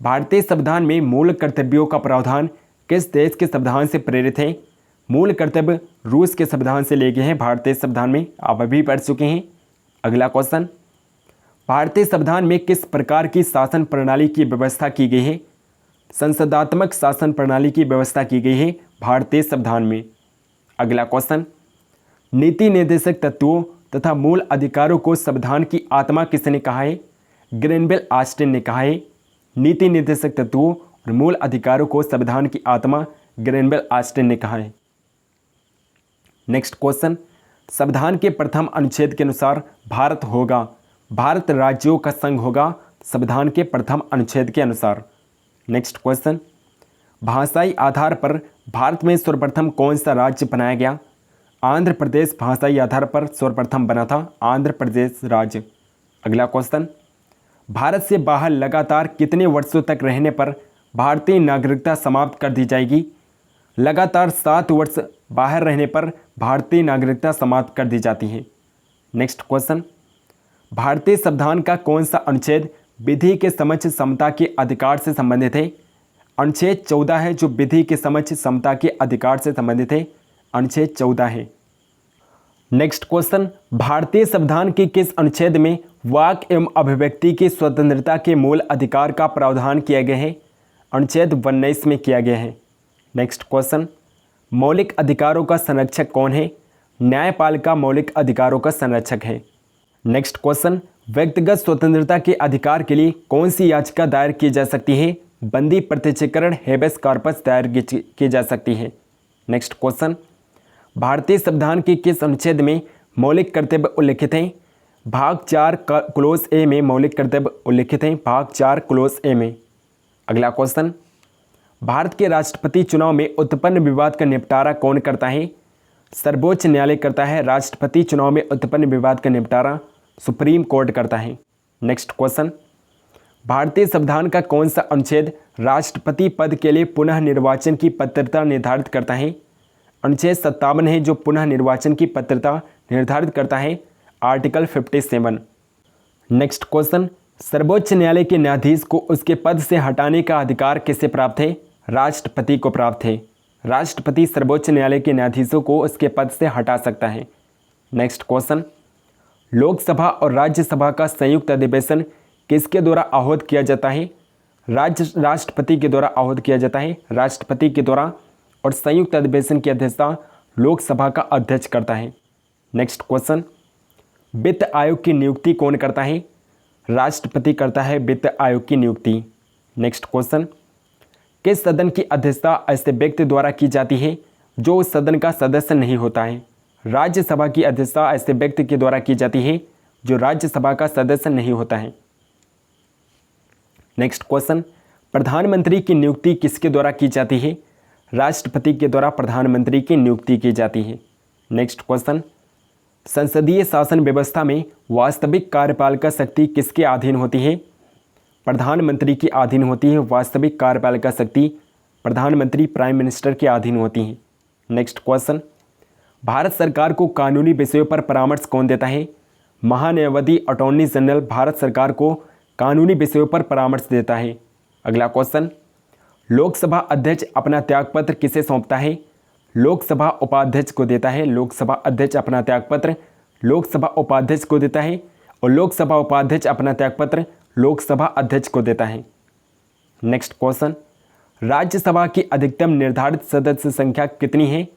भारतीय संविधान में मूल कर्तव्यों का प्रावधान किस देश के संविधान से प्रेरित है? मूल कर्तव्य रूस के संविधान से लिए गए हैं भारतीय संविधान में, आप अभी पढ़ चुके हैं। अगला क्वेश्चन, भारतीय संविधान में किस प्रकार की शासन प्रणाली की व्यवस्था की गई है? संसदात्मक शासन प्रणाली की व्यवस्था की गई है भारतीय संविधान में। अगला क्वेश्चन, नीति निर्देशक तत्वों तथा मूल अधिकारों को संविधान की आत्मा किसने कहा है? ग्रेनबेल ऑस्टिन ने कहा है। नीति निर्देशक तत्वों और मूल अधिकारों को संविधान की आत्मा ग्रेनबेल ऑस्टिन ने कहा है। नेक्स्ट क्वेश्चन, संविधान के प्रथम अनुच्छेद के अनुसार भारत होगा, भारत राज्यों का संघ होगा संविधान के प्रथम अनुच्छेद के अनुसार। नेक्स्ट क्वेश्चन, भाषाई आधार पर भारत में सर्वप्रथम कौन सा राज्य बनाया गया? आंध्र प्रदेश भाषाई आधार पर सर्वप्रथम बना था आंध्र प्रदेश राज्य। अगला क्वेश्चन, भारत से बाहर लगातार कितने वर्षों तक रहने पर भारतीय नागरिकता समाप्त कर दी जाएगी? लगातार 7 वर्ष बाहर रहने पर भारतीय नागरिकता समाप्त कर दी जाती है। नेक्स्ट क्वेश्चन, भारतीय संविधान का कौन सा अनुच्छेद विधि के समक्ष समता के अधिकार से संबंधित है? अनुच्छेद 14 है जो विधि के समक्ष समता के अधिकार से संबंधित है, अनुच्छेद 14 है। नेक्स्ट क्वेश्चन, भारतीय संविधान के किस अनुच्छेद में वाक एवं अभिव्यक्ति की स्वतंत्रता के मूल अधिकार का प्रावधान किया गया है? अनुच्छेद 19 में किया गया है। नेक्स्ट क्वेश्चन, मौलिक अधिकारों का संरक्षक कौन है? न्यायपालिका मौलिक अधिकारों का संरक्षक है। नेक्स्ट क्वेश्चन, व्यक्तिगत स्वतंत्रता के अधिकार के लिए कौन सी याचिका दायर की जा सकती है? बंदी प्रत्यक्षीकरण हेबेस कॉर्पस दायर की जा सकती है। नेक्स्ट क्वेश्चन, भारतीय संविधान के किस अनुच्छेद में मौलिक कर्तव्य उल्लिखित हैं? भाग 4 क्लोज ए में मौलिक कर्तव्य उल्लिखित हैं, भाग 4 क्लोज ए में। अगला क्वेश्चन, भारत के राष्ट्रपति चुनाव में उत्पन्न विवाद का निपटारा कौन करता है? सर्वोच्च न्यायालय करता है। राष्ट्रपति चुनाव में उत्पन्न विवाद का निपटारा सुप्रीम कोर्ट करता है। नेक्स्ट क्वेश्चन, भारतीय संविधान का कौन सा अनुच्छेद राष्ट्रपति पद के लिए पुनः निर्वाचन की पात्रता निर्धारित करता है? अनुच्छेद 57 है जो पुनः निर्वाचन की पात्रता निर्धारित करता है, आर्टिकल 57। नेक्स्ट क्वेश्चन, सर्वोच्च न्यायालय के न्यायाधीश को उसके पद से हटाने का अधिकार किससे प्राप्त है? राष्ट्रपति को प्राप्त है। राष्ट्रपति सर्वोच्च न्यायालय के न्यायाधीशों को उसके पद से हटा सकता है। नेक्स्ट क्वेश्चन, लोकसभा और राज्यसभा का संयुक्त अधिवेशन किसके द्वारा आहूत किया जाता है? राष्ट्रपति के द्वारा आहूत किया जाता है, राष्ट्रपति के द्वारा। और संयुक्त अधिवेशन की अध्यक्षता लोकसभा का अध्यक्ष करता है। नेक्स्ट क्वेश्चन, वित्त आयोग की नियुक्ति कौन करता है? राष्ट्रपति करता है वित्त आयोग की नियुक्ति। नेक्स्ट क्वेश्चन, किस सदन की अध्यक्षता ऐसे व्यक्ति द्वारा की जाती है जो उस सदन का सदस्य नहीं होता है? राज्यसभा की अध्यक्षता ऐसे व्यक्ति के द्वारा की जाती है जो राज्यसभा का सदस्य नहीं होता है। नेक्स्ट क्वेश्चन, प्रधानमंत्री की नियुक्ति किसके द्वारा की जाती है? राष्ट्रपति के द्वारा प्रधानमंत्री की नियुक्ति की जाती है। नेक्स्ट क्वेश्चन, संसदीय शासन व्यवस्था में वास्तविक कार्यपालिका शक्ति किसके अधीन होती है? प्रधानमंत्री के अधीन होती है। वास्तविक कार्यपालिका शक्ति प्रधानमंत्री प्राइम मिनिस्टर के अधीन होती है। नेक्स्ट क्वेश्चन, भारत सरकार को कानूनी विषयों पर परामर्श कौन देता है? महान्यायवादी अटॉर्नी जनरल भारत सरकार को कानूनी विषयों पर परामर्श देता है। अगला क्वेश्चन, लोकसभा अध्यक्ष अपना त्यागपत्र किसे सौंपता है? लोकसभा उपाध्यक्ष को देता है। लोकसभा अध्यक्ष अपना त्यागपत्र लोकसभा उपाध्यक्ष को देता है और लोकसभा उपाध्यक्ष अपना त्यागपत्र लोकसभा अध्यक्ष को देता है। नेक्स्ट क्वेश्चन, राज्यसभा की अधिकतम निर्धारित सदस्य संख्या कितनी है?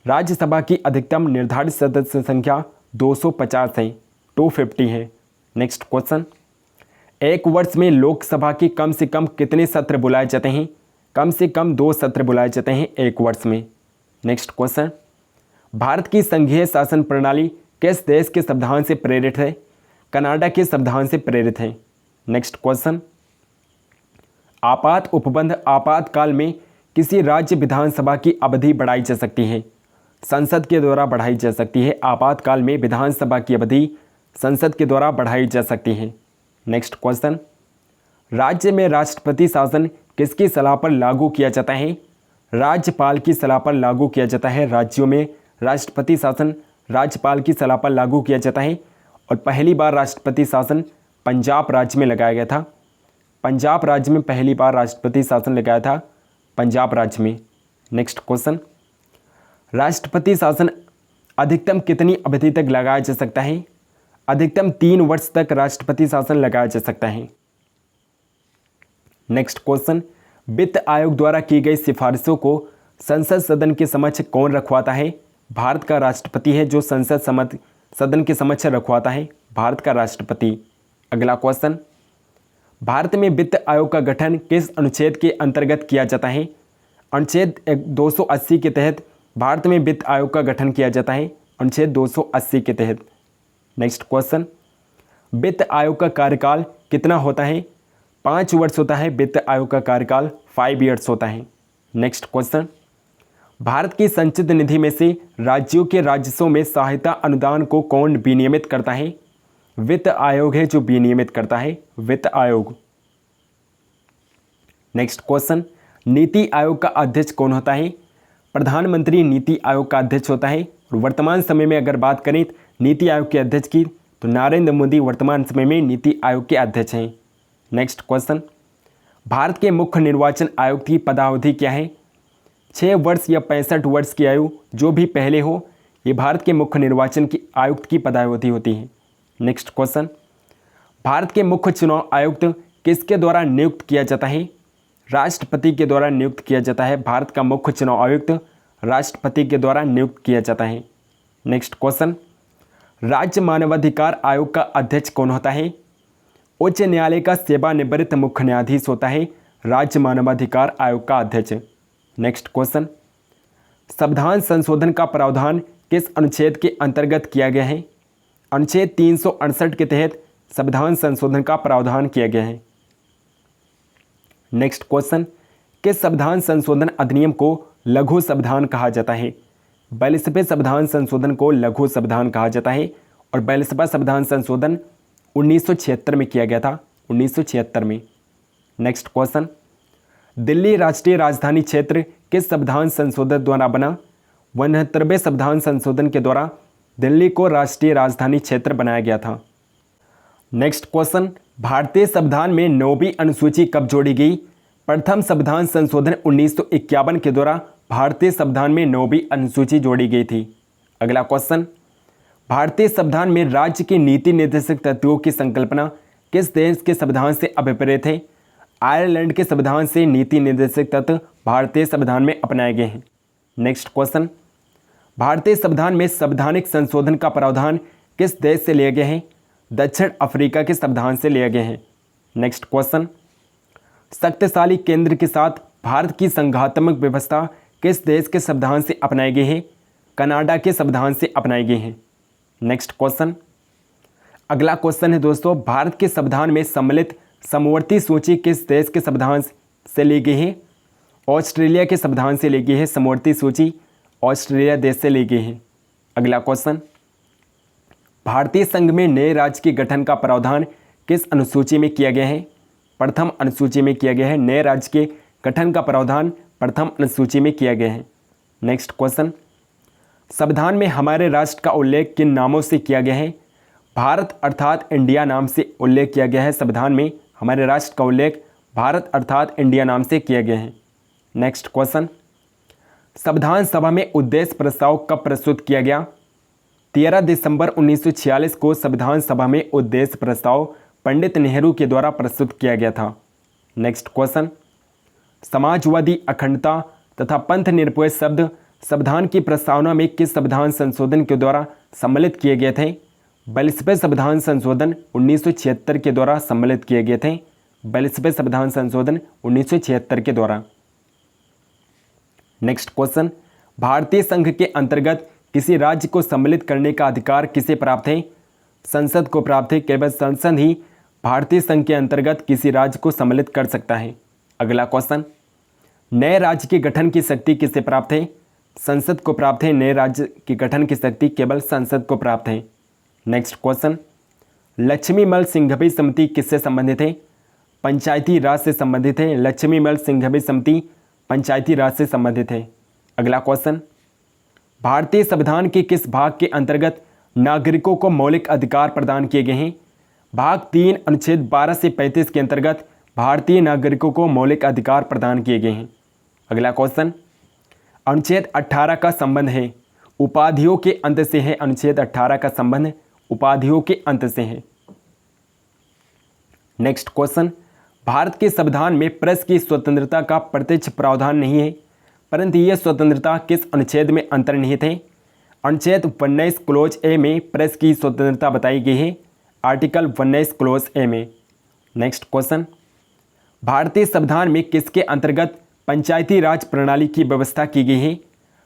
राज्यसभा की अधिकतम निर्धारित सदस्य संख्या 250 है, 250 है। नेक्स्ट क्वेश्चन, एक वर्ष में लोकसभा की कम से कम कितने सत्र बुलाए जाते हैं? कम से कम 2 सत्र बुलाए जाते हैं एक वर्ष में। नेक्स्ट क्वेश्चन, भारत की संघीय शासन प्रणाली किस देश के संविधान से प्रेरित है? कनाडा के संविधान से प्रेरित है। नेक्स्ट क्वेश्चन, आपात उपबंध आपातकाल में किसी राज्य विधानसभा की अवधि बढ़ाई जा सकती है? संसद के द्वारा बढ़ाई जा सकती है। आपातकाल में विधानसभा की अवधि संसद के द्वारा बढ़ाई जा सकती है। नेक्स्ट क्वेश्चन, राज्य में राष्ट्रपति शासन किसकी सलाह पर लागू किया जाता है? राज्यपाल की सलाह पर लागू किया जाता है। राज्यों में राष्ट्रपति शासन राज्यपाल की सलाह पर लागू किया जाता है और पहली बार राष्ट्रपति शासन पंजाब राज्य में लगाया गया था। पंजाब राज्य में पहली बार राष्ट्रपति शासन लगाया था, पंजाब राज्य में। नेक्स्ट क्वेश्चन, राष्ट्रपति शासन अधिकतम कितनी अवधि तक लगाया जा सकता है? अधिकतम 3 वर्ष तक राष्ट्रपति शासन लगाया जा सकता है। नेक्स्ट क्वेश्चन, वित्त आयोग द्वारा की गई सिफारिशों को संसद सदन के समक्ष कौन रखवाता है? भारत का राष्ट्रपति है जो संसद सदन के समक्ष रखवाता है, भारत का राष्ट्रपति। अगला क्वेश्चन, भारत में वित्त आयोग का गठन किस अनुच्छेद के अंतर्गत किया जाता है? अनुच्छेद 280 के तहत भारत में वित्त आयोग का गठन किया जाता है, अनुच्छेद 280 के तहत। नेक्स्ट क्वेश्चन, वित्त आयोग का कार्यकाल कितना होता है? 5 वर्ष होता है। वित्त आयोग का कार्यकाल 5 ईयर्स होता है। नेक्स्ट क्वेश्चन, भारत की संचित निधि में से राज्यों के राजस्व में सहायता अनुदान को कौन विनियमित करता है? वित्त आयोग है जो विनियमित करता है, वित्त आयोग। नेक्स्ट क्वेश्चन, नीति आयोग का अध्यक्ष कौन होता है? प्रधानमंत्री नीति आयोग का अध्यक्ष होता है। और वर्तमान समय में अगर बात करें नीति आयोग के अध्यक्ष की, तो नरेंद्र मोदी वर्तमान समय में नीति आयोग के अध्यक्ष हैं। नेक्स्ट क्वेश्चन, भारत के मुख्य निर्वाचन आयुक्त की पदावधि क्या है? 6 वर्ष या 65 वर्ष की आयु जो भी पहले हो, ये भारत के मुख्य निर्वाचन की आयुक्त की पदावधि होती है। नेक्स्ट क्वेश्चन, भारत के मुख्य चुनाव आयुक्त किसके द्वारा नियुक्त किया जाता है? राष्ट्रपति के द्वारा नियुक्त किया जाता है। भारत का मुख्य चुनाव आयुक्त राष्ट्रपति के द्वारा नियुक्त किया जाता है। नेक्स्ट क्वेश्चन, राज्य मानवाधिकार आयोग का अध्यक्ष कौन होता है? उच्च न्यायालय का सेवानिवृत्त मुख्य न्यायाधीश होता है राज्य मानवाधिकार आयोग का अध्यक्ष। नेक्स्ट क्वेश्चन, संविधान संशोधन का प्रावधान किस अनुच्छेद के अंतर्गत किया गया है? अनुच्छेद 368 के तहत संविधान संशोधन का प्रावधान किया गया है। नेक्स्ट क्वेश्चन, किस संविधान संशोधन अधिनियम को लघु संविधान कहा जाता है? 42वें संविधान संशोधन को लघु संविधान कहा जाता है और 42वां संविधान संशोधन 1976 में किया गया था, 1976 में। नेक्स्ट क्वेश्चन, दिल्ली राष्ट्रीय राजधानी क्षेत्र किस संविधान संशोधन द्वारा बना? 69वें संविधान संशोधन के द्वारा दिल्ली को राष्ट्रीय राजधानी क्षेत्र बनाया गया था। नेक्स्ट क्वेश्चन, भारतीय संविधान में 9वीं अनुसूची कब जोड़ी गई? प्रथम संविधान संशोधन 1951 के द्वारा भारतीय संविधान में 9वीं अनुसूची जोड़ी गई थी। अगला क्वेश्चन, भारतीय संविधान में राज्य के नीति निर्देशक तत्वों की संकल्पना किस देश के संविधान से अभिप्रेत है? आयरलैंड के संविधान से नीति निर्देशक तत्व भारतीय संविधान में अपनाए गए हैं। नेक्स्ट क्वेश्चन, भारतीय संविधान में संवैधानिक संशोधन का प्रावधान किस देश से लिए गए हैं? दक्षिण अफ्रीका के संविधान से लिए गए हैं। नेक्स्ट क्वेश्चन, शक्तिशाली केंद्र के साथ भारत की संघात्मक व्यवस्था किस देश के संविधान से अपनाई गई है? कनाडा के संविधान से अपनाई गई है। नेक्स्ट क्वेश्चन, अगला क्वेश्चन है दोस्तों, भारत के संविधान में सम्मिलित समवर्ती सूची किस देश के संविधान से ली गई है? ऑस्ट्रेलिया के संविधान से ली गई है। समवर्ती सूची ऑस्ट्रेलिया देश से ली गई है। अगला क्वेश्चन, भारतीय संघ में नए राज्य के गठन का प्रावधान किस अनुसूची में किया गया है? प्रथम अनुसूची में किया गया है। नए राज्य के गठन का प्रावधान प्रथम अनुसूची में किया गया है। नेक्स्ट क्वेश्चन, संविधान में हमारे राष्ट्र का उल्लेख किन नामों से किया गया है? भारत अर्थात इंडिया नाम से उल्लेख किया गया है। संविधान में हमारे राष्ट्र का उल्लेख भारत अर्थात इंडिया नाम से किया गया है। नेक्स्ट क्वेश्चन, संविधान सभा में उद्देश्य प्रस्ताव कब प्रस्तुत किया गया? 13 दिसंबर 1946 को संविधान सभा में उद्देश्य प्रस्ताव पंडित नेहरू के द्वारा प्रस्तुत किया गया था। नेक्स्ट क्वेश्चन, समाजवादी अखंडता तथा पंथ निरपेक्ष शब्द संविधान की प्रस्तावना में किस संविधान संशोधन के द्वारा सम्मिलित किए गए थे? 42वें संविधान संशोधन 1976 के द्वारा सम्मिलित किए गए थे। 42वें संविधान संशोधन 1976 के द्वारा। नेक्स्ट क्वेश्चन, भारतीय संघ के अंतर्गत किसी राज्य को सम्मिलित करने का अधिकार किसे प्राप्त है? संसद को प्राप्त है। केवल संसद ही भारतीय संघ के अंतर्गत किसी राज्य को सम्मिलित कर सकता है। अगला क्वेश्चन, नए राज्य के गठन की शक्ति किसे प्राप्त है? संसद को प्राप्त है। नए राज्य के गठन की शक्ति केवल संसद को प्राप्त है। नेक्स्ट क्वेश्चन, लक्ष्मीमल सिंघवी समिति किससे संबंधित है? पंचायती राज से संबंधित है। लक्ष्मीमल सिंघवी समिति पंचायती राज से संबंधित है। अगला क्वेश्चन, भारतीय संविधान के किस भाग के अंतर्गत नागरिकों को मौलिक अधिकार प्रदान किए गए हैं? भाग 3 अनुच्छेद 12 से 35 के अंतर्गत भारतीय नागरिकों को मौलिक अधिकार प्रदान किए गए हैं। अगला क्वेश्चन, अनुच्छेद 18 का संबंध है उपाधियों के अंत से है। अनुच्छेद 18 का संबंध उपाधियों के अंत से है। नेक्स्ट क्वेश्चन, भारत के संविधान में प्रेस की स्वतंत्रता का प्रत्यक्ष प्रावधान नहीं है, परंतु यह स्वतंत्रता किस अनुच्छेद में अंतर्निहित है? अनुच्छेद 19 क्लोज ए में प्रेस की स्वतंत्रता बताई गई है। आर्टिकल 19 क्लोज ए में। नेक्स्ट क्वेश्चन, भारतीय संविधान में किसके अंतर्गत पंचायती राज प्रणाली की व्यवस्था की गई है?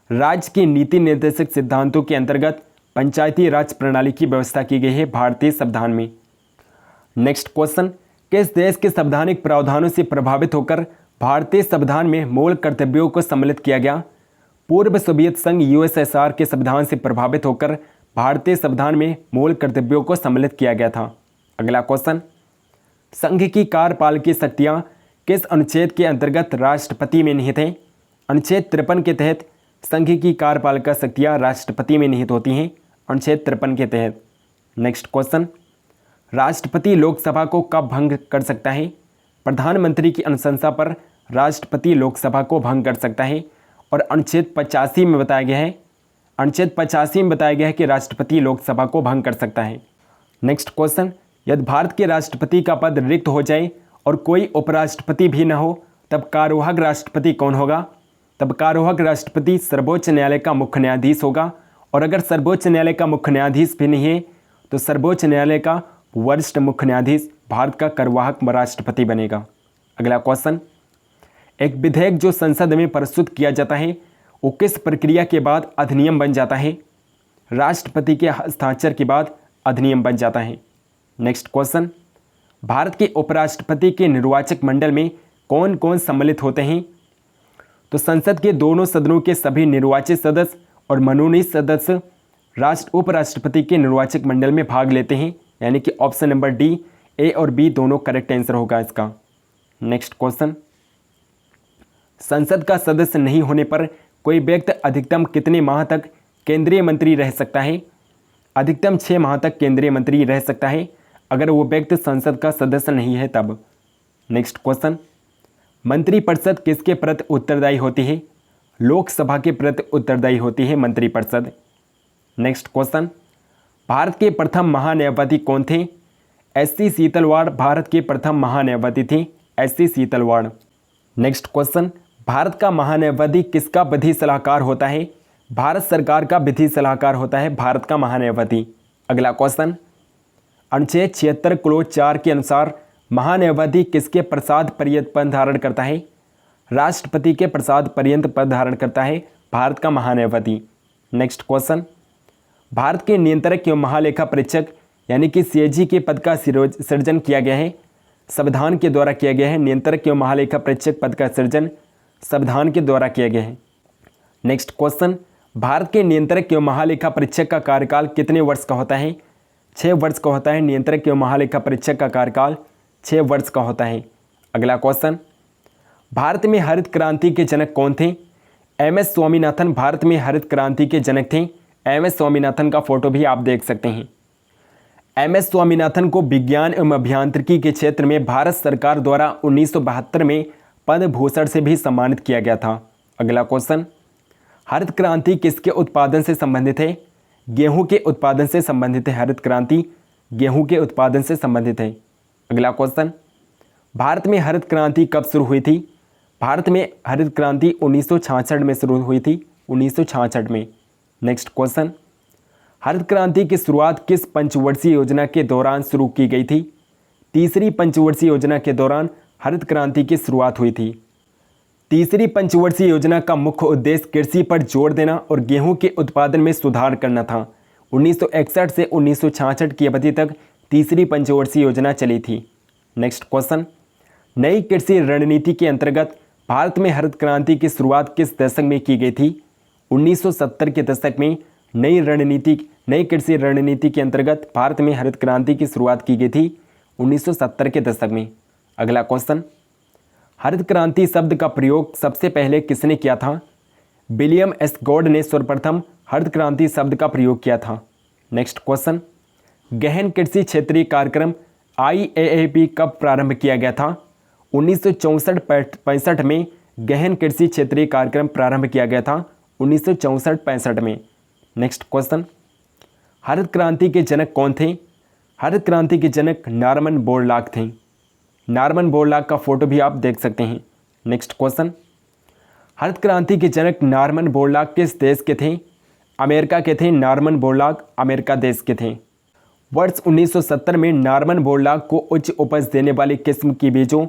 राज्य की नीति निर्देशक सिद्धांतों के अंतर्गत पंचायती राज प्रणाली की व्यवस्था की गई है भारतीय संविधान में। नेक्स्ट क्वेश्चन, किस देश के संवैधानिक प्रावधानों से प्रभावित होकर भारतीय संविधान में मूल कर्तव्यों को सम्मिलित किया गया? पूर्व सोवियत संघ यूएसएसआर के संविधान से प्रभावित होकर भारतीय संविधान में मूल कर्तव्यों को सम्मिलित किया गया था। अगला क्वेश्चन, संघ की कार्यपालकीय शक्तियां किस अनुच्छेद के अंतर्गत राष्ट्रपति में निहित हैं? अनुच्छेद 53 के तहत संघ की कार्यपालिका शक्तियां राष्ट्रपति में निहित होती हैं। अनुच्छेद 53 के तहत। नेक्स्ट क्वेश्चन, राष्ट्रपति लोकसभा को कब भंग कर सकता है? प्रधानमंत्री की अनुशंसा पर राष्ट्रपति लोकसभा को भंग कर सकता है। और अनुच्छेद 85 में बताया गया है, अनुच्छेद 85 में बताया गया है कि राष्ट्रपति लोकसभा को भंग कर सकता है। नेक्स्ट क्वेश्चन, यदि भारत के राष्ट्रपति का पद रिक्त हो जाए और कोई उपराष्ट्रपति भी न हो तब कार्यवाहक राष्ट्रपति कौन होगा? तब कार्यवाहक राष्ट्रपति सर्वोच्च न्यायालय का मुख्य न्यायाधीश होगा। और अगर सर्वोच्च न्यायालय का मुख्य न्यायाधीश भी नहीं है तो सर्वोच्च न्यायालय का वरिष्ठ मुख्य न्यायाधीश भारत का कार्यवाहक राष्ट्रपति बनेगा। अगला क्वेश्चन, एक विधेयक जो संसद में प्रस्तुत किया जाता है वो किस प्रक्रिया के बाद अधिनियम बन जाता है? राष्ट्रपति के हस्ताक्षर के बाद अधिनियम बन जाता है। नेक्स्ट क्वेश्चन, भारत के उपराष्ट्रपति के निर्वाचक मंडल में कौन कौन सम्मिलित होते हैं? तो संसद के दोनों सदनों के सभी निर्वाचित सदस्य और मनोनीत सदस्य उपराष्ट्रपति के निर्वाचक मंडल में भाग लेते हैं, यानी कि ऑप्शन नंबर डी, ए और बी दोनों करेक्ट आंसर होगा इसका। नेक्स्ट क्वेश्चन, संसद का सदस्य नहीं होने पर कोई व्यक्ति अधिकतम कितने माह तक केंद्रीय मंत्री रह सकता है? अधिकतम 6 माह तक केंद्रीय मंत्री रह सकता है अगर वो व्यक्ति संसद का सदस्य नहीं है तब। नेक्स्ट क्वेश्चन, मंत्रिपरिषद किसके प्रति उत्तरदायी होती है? लोकसभा के प्रति उत्तरदायी होती है मंत्रिपरिषद। नेक्स्ट क्वेश्चन, भारत के प्रथम महान्यायवादी कौन थे? एस.सी. सीतलवाड़ भारत के प्रथम महान्यायवादी थे, SC. Setalvad. Next question, Bharat का महान्यायवादी किसका विधि सलाहकार होता है? भारत सरकार का विधि सलाहकार होता है भारत का महान्यायवादी। अगला क्वेश्चन, अनुच्छेद 76 क्लोज 4 के अनुसार महान्यायवादी किसके प्रसाद पर्यंत पद धारण करता है? राष्ट्रपति के प्रसाद पर्यंत पद धारण करता है भारत का महान्यायवादी। नेक्स्ट क्वेश्चन, भारत के नियंत्रक एवं महालेखा परीक्षक यानी कि सीएजी के पद का सृजन किया गया है, संविधान के द्वारा किया गया है। नियंत्रक एवं महालेखा परीक्षक पद का सृजन संविधान के द्वारा किया गया है। नेक्स्ट क्वेश्चन, भारत के नियंत्रक एवं महालेखा परीक्षक का कार्यकाल कितने वर्ष का होता है? 6 वर्ष का होता है। नियंत्रक एवं महालेखा परीक्षक का कार्यकाल 6 वर्ष का होता है। अगला क्वेश्चन, भारत में हरित क्रांति के जनक कौन थे? एम.एस. स्वामीनाथन भारत में हरित क्रांति के जनक थे। एम.एस. स्वामीनाथन का फोटो भी आप देख सकते हैं। एम.एस. स्वामीनाथन को विज्ञान एवं अभियांत्रिकी के क्षेत्र में भारत सरकार द्वारा 1972 में पद्म भूषण से भी सम्मानित किया गया था। अगला क्वेश्चन, हरित क्रांति किसके उत्पादन से संबंधित है? गेहूं के उत्पादन से संबंधित है। हरित क्रांति गेहूं के उत्पादन से संबंधित है। अगला क्वेश्चन, भारत में हरित क्रांति कब शुरू हुई थी? भारत में हरित क्रांति 1966 में शुरू हुई थी, 1966 में। नेक्स्ट क्वेश्चन, हरित क्रांति की शुरुआत किस पंचवर्षीय योजना के दौरान शुरू की गई थी? तीसरी पंचवर्षीय योजना के दौरान हरित क्रांति की शुरुआत हुई थी। तीसरी पंचवर्षीय योजना का मुख्य उद्देश्य कृषि पर जोर देना और गेहूं के उत्पादन में सुधार करना था। 1961 से 1966 की अवधि तक तीसरी पंचवर्षीय योजना चली थी। नेक्स्ट क्वेश्चन, नई कृषि रणनीति के अंतर्गत भारत में हरित क्रांति की शुरुआत किस दशक में की गई थी? 1970 के दशक में नई कृषि रणनीति के अंतर्गत भारत में हरित क्रांति की शुरुआत की गई थी 1970 के दशक में। अगला क्वेश्चन, हरित क्रांति शब्द का प्रयोग सबसे पहले किसने किया था? विलियम एस गॉड ने सर्वप्रथम हरित क्रांति शब्द का प्रयोग किया था। नेक्स्ट क्वेश्चन, गहन कृषि क्षेत्रीय कार्यक्रम IAAP कब प्रारंभ किया गया था? 1964-65 में गहन कृषि क्षेत्रीय कार्यक्रम प्रारंभ किया गया था 1964-65 में। नेक्स्ट क्वेश्चन, हरित क्रांति के जनक कौन थे? हरित क्रांति के जनक नॉर्मन बोरलॉग थे। नॉर्मन बोरलॉग का फोटो भी आप देख सकते हैं। नेक्स्ट क्वेश्चन, हरित क्रांति के जनक नॉर्मन बोरलॉग किस देश के थे? अमेरिका के थे। नॉर्मन बोरलॉग अमेरिका देश के थे। वर्ष 1970 में नॉर्मन बोरलॉग को उच्च उपज देने वाली किस्म की बीजों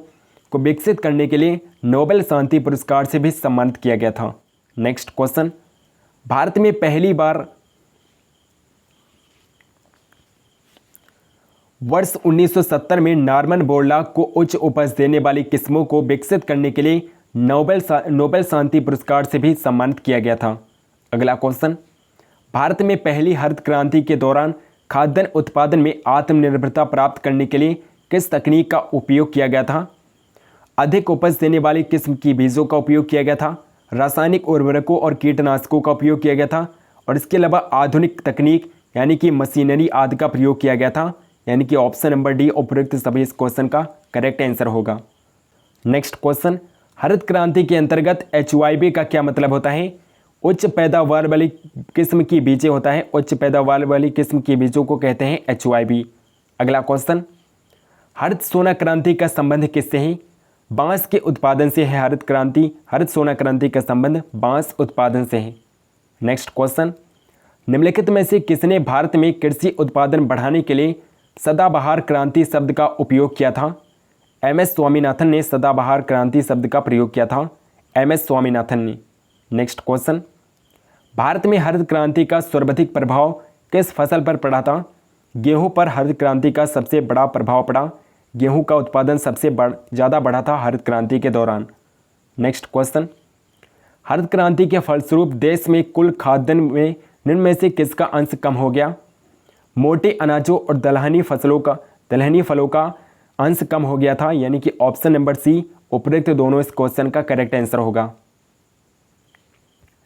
को विकसित करने के लिए नोबेल शांति पुरस्कार से भी सम्मानित किया गया था। नेक्स्ट क्वेश्चन, भारत में पहली बार वर्ष 1970 में नॉर्मन बोरलॉग को उच्च उपज देने वाली किस्मों को विकसित करने के लिए नोबेल शांति पुरस्कार से भी सम्मानित किया गया था। अगला क्वेश्चन, भारत में पहली हरित क्रांति के दौरान खाद्यान्न उत्पादन में आत्मनिर्भरता प्राप्त करने के लिए किस तकनीक का उपयोग किया गया था? अधिक उपज देने वाली किस्म की बीजों का उपयोग किया गया था, रासायनिक उर्वरकों और कीटनाशकों का उपयोग किया गया था, और इसके अलावा आधुनिक तकनीक यानी कि मशीनरी आदि का प्रयोग किया गया था। यानी कि ऑप्शन नंबर डी उपयुक्त सभी इस क्वेश्चन का करेक्ट आंसर होगा। नेक्स्ट क्वेश्चन, हरित क्रांति के अंतर्गत HYB का क्या मतलब होता है? उच्च पैदावार वाली किस्म की बीजें होता है। उच्च पैदावार वाली किस्म की बीजों को कहते हैं HYB। अगला क्वेश्चन, हरित सोना क्रांति का संबंध किससे है? बांस के उत्पादन से है हरित सोना क्रांति का संबंध बांस उत्पादन से है। नेक्स्ट क्वेश्चन, निम्नलिखित में से किसने भारत में कृषि उत्पादन बढ़ाने के लिए सदाबहार क्रांति शब्द का उपयोग किया था? MS स्वामीनाथन ने सदाबहार क्रांति शब्द का प्रयोग किया था। MS स्वामीनाथन ने। नेक्स्ट क्वेश्चन, भारत में हरित क्रांति का सर्वाधिक प्रभाव किस फसल पर पड़ा था? गेहूं पर हरित क्रांति का सबसे बड़ा प्रभाव पड़ा। गेहूं का उत्पादन सबसे ज़्यादा बढ़ा था हरित क्रांति के दौरान। नेक्स्ट क्वेश्चन, हरित क्रांति के फलस्वरूप देश में कुल खाद्यान्न में निम्न में से किसका अंश कम हो गया? मोटे अनाजों और दलहनी फलों का अंश कम हो गया था। यानी कि ऑप्शन नंबर सी उपयुक्त दोनों इस क्वेश्चन का करेक्ट आंसर होगा।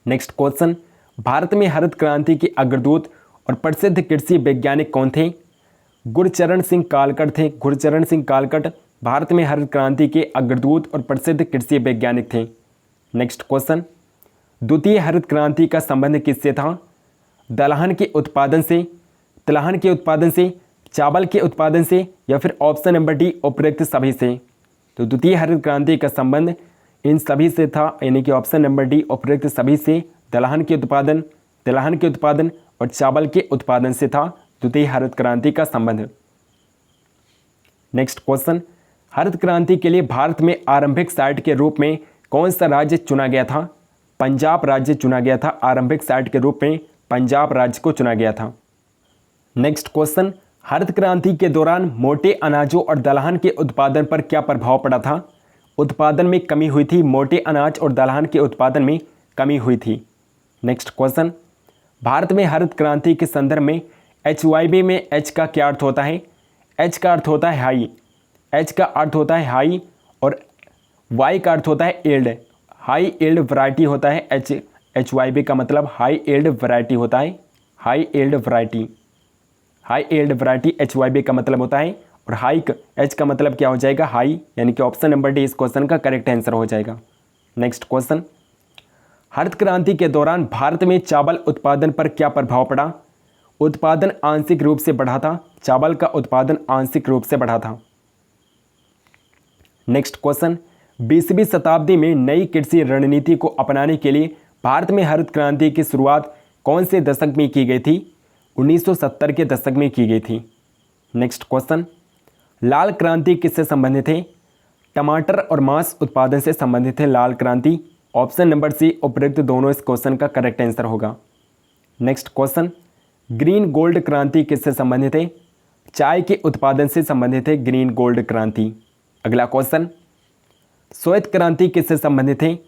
नेक्स्ट क्वेश्चन, भारत में हरित क्रांति के अग्रदूत और प्रसिद्ध कृषि वैज्ञानिक कौन थे? गुरचरण सिंह कालकट थे। गुरचरण सिंह कालकट भारत में हरित क्रांति के अग्रदूत और प्रसिद्ध कृषि वैज्ञानिक थे। नेक्स्ट क्वेश्चन, द्वितीय हरित क्रांति का संबंध किससे था? दलहन के उत्पादन से, तिलहन के उत्पादन से, चावल के उत्पादन से, या फिर ऑप्शन नंबर डी उपयुक्त सभी से। तो द्वितीय हरित क्रांति का संबंध इन सभी से था। यानी कि ऑप्शन नंबर डी उपयुक्त सभी से तिलहन के उत्पादन और चावल के उत्पादन से था द्वितीय हरित क्रांति का संबंध। नेक्स्ट क्वेश्चन, हरित क्रांति के लिए भारत में आरंभिक साइट के रूप में कौन सा राज्य चुना गया था? पंजाब राज्य चुना गया था। आरंभिक साइट के रूप में पंजाब राज्य को चुना गया था। नेक्स्ट क्वेश्चन, हरित क्रांति के दौरान मोटे अनाजों और दलहन के उत्पादन पर क्या प्रभाव पड़ा था? उत्पादन में कमी हुई थी। मोटे अनाज और दलहन के उत्पादन में कमी हुई थी। नेक्स्ट क्वेश्चन, भारत में हरित क्रांति के संदर्भ में HYB में H का क्या अर्थ होता है? H का अर्थ होता है हाई। H का अर्थ होता है हाई और Y का अर्थ होता है एल्ड। हाई एल्ड वैरायटी होता है HYB का मतलब हाई एल्ड वैरायटी होता है। हाई एल्ड वैरायटी HYB का मतलब होता है। और H का मतलब क्या हो जाएगा? हाई। यानी कि ऑप्शन नंबर डी इस क्वेश्चन का करेक्ट आंसर हो जाएगा। नेक्स्ट क्वेश्चन, हरित क्रांति के दौरान भारत में चावल उत्पादन पर क्या प्रभाव पड़ा? उत्पादन आंशिक रूप से बढ़ा था। चावल का उत्पादन आंशिक रूप से बढ़ा था। नेक्स्ट क्वेश्चन, 20वीं शताब्दी में नई कृषि रणनीति को अपनाने के लिए भारत में हरित क्रांति की शुरुआत कौन से दशक में की गई थी? 1970 के दशक में की गई थी। नेक्स्ट क्वेश्चन, लाल क्रांति किससे संबंधित है? टमाटर और मांस उत्पादन से संबंधित है लाल क्रांति। ऑप्शन नंबर सी उपयुक्त दोनों इस क्वेश्चन का करेक्ट आंसर होगा। नेक्स्ट क्वेश्चन, ग्रीन गोल्ड क्रांति किससे संबंधित है? चाय के उत्पादन से संबंधित है ग्रीन गोल्ड क्रांति। अगला क्वेश्चन, श्वेत क्रांति किससे संबंधित है?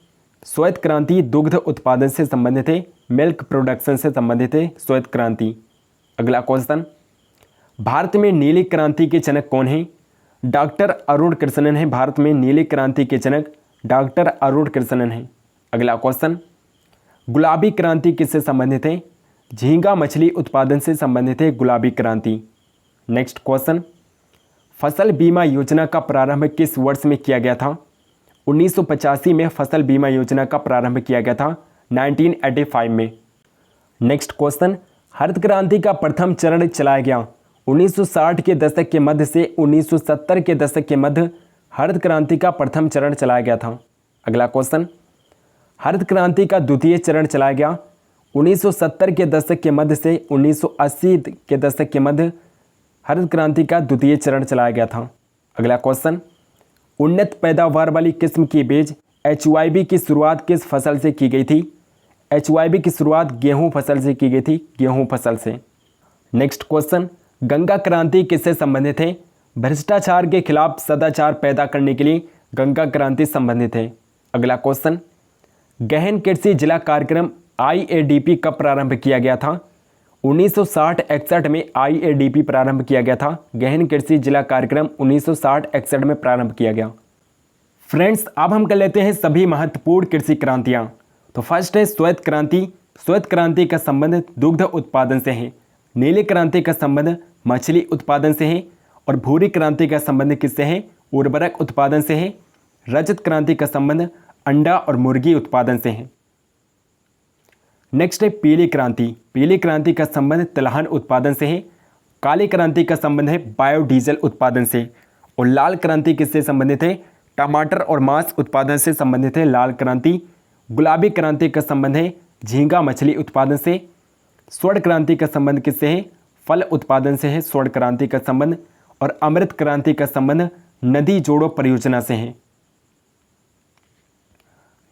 श्वेत क्रांति दुग्ध उत्पादन से संबंधित है। मिल्क प्रोडक्शन से संबंधित है श्वेत क्रांति। अगला क्वेश्चन, भारत में नीली क्रांति के जनक कौन हैं? डॉक्टर अरुण कृष्णन है। भारत में नीली क्रांति के जनक डॉक्टर अरुण कृष्णन है। अगला क्वेश्चन, गुलाबी क्रांति किससे संबंधित है? झींगा मछली उत्पादन से संबंधित है गुलाबी क्रांति। नेक्स्ट क्वेश्चन, फसल बीमा योजना का प्रारंभ किस वर्ष में किया गया था? 1985 में फसल बीमा योजना का प्रारंभ किया गया था 1985 में। नेक्स्ट क्वेश्चन, हरित क्रांति का प्रथम चरण चलाया गया 1960 के दशक के मध्य से 1970 के दशक के मध्य हरित क्रांति का प्रथम चरण चलाया गया था। अगला क्वेश्चन, हरित क्रांति का द्वितीय चरण चलाया गया 1970 के दशक के मध्य से 1980 के दशक के मध्य हरित क्रांति का द्वितीय चरण चलाया गया था। अगला क्वेश्चन, उन्नत पैदावार वाली किस्म की बीज HYB की शुरुआत किस फसल से की गई थी? HYB की शुरुआत गेहूं फसल से की गई थी, गेहूं फसल से। नेक्स्ट क्वेश्चन, गंगा क्रांति किससे संबंधित है? भ्रष्टाचार के खिलाफ सदाचार पैदा करने के लिए गंगा क्रांति संबंधित है। अगला क्वेश्चन, गहन कृषि जिला कार्यक्रम IADP कब प्रारंभ किया गया था? 1960-61 में IADP प्रारंभ किया गया था। गहन कृषि जिला कार्यक्रम 1960-61 में प्रारंभ किया गया। फ्रेंड्स, अब हम कर लेते हैं सभी महत्वपूर्ण कृषि क्रांतियाँ। तो फर्स्ट है श्वेत क्रांति। श्वेत क्रांति का संबंध दुग्ध उत्पादन से है। नीली क्रांति का संबंध मछली उत्पादन से है। और भूरी क्रांति का संबंध किससे है? उर्वरक उत्पादन से है। रजत क्रांति का संबंध अंडा और मुर्गी उत्पादन से है। नेक्स्ट है पीली क्रांति। पीली क्रांति का संबंध तिलहन उत्पादन से है। काली क्रांति का संबंध है बायोडीजल उत्पादन से। और लाल क्रांति किससे संबंधित है? टमाटर और मांस उत्पादन से संबंधित है लाल क्रांति। गुलाबी क्रांति का संबंध है झींगा मछली उत्पादन से। स्वर्ण क्रांति का संबंध किससे है? फल उत्पादन से है स्वर्ण क्रांति का संबंध। और अमृत क्रांति का संबंध नदी जोड़ो परियोजना से है।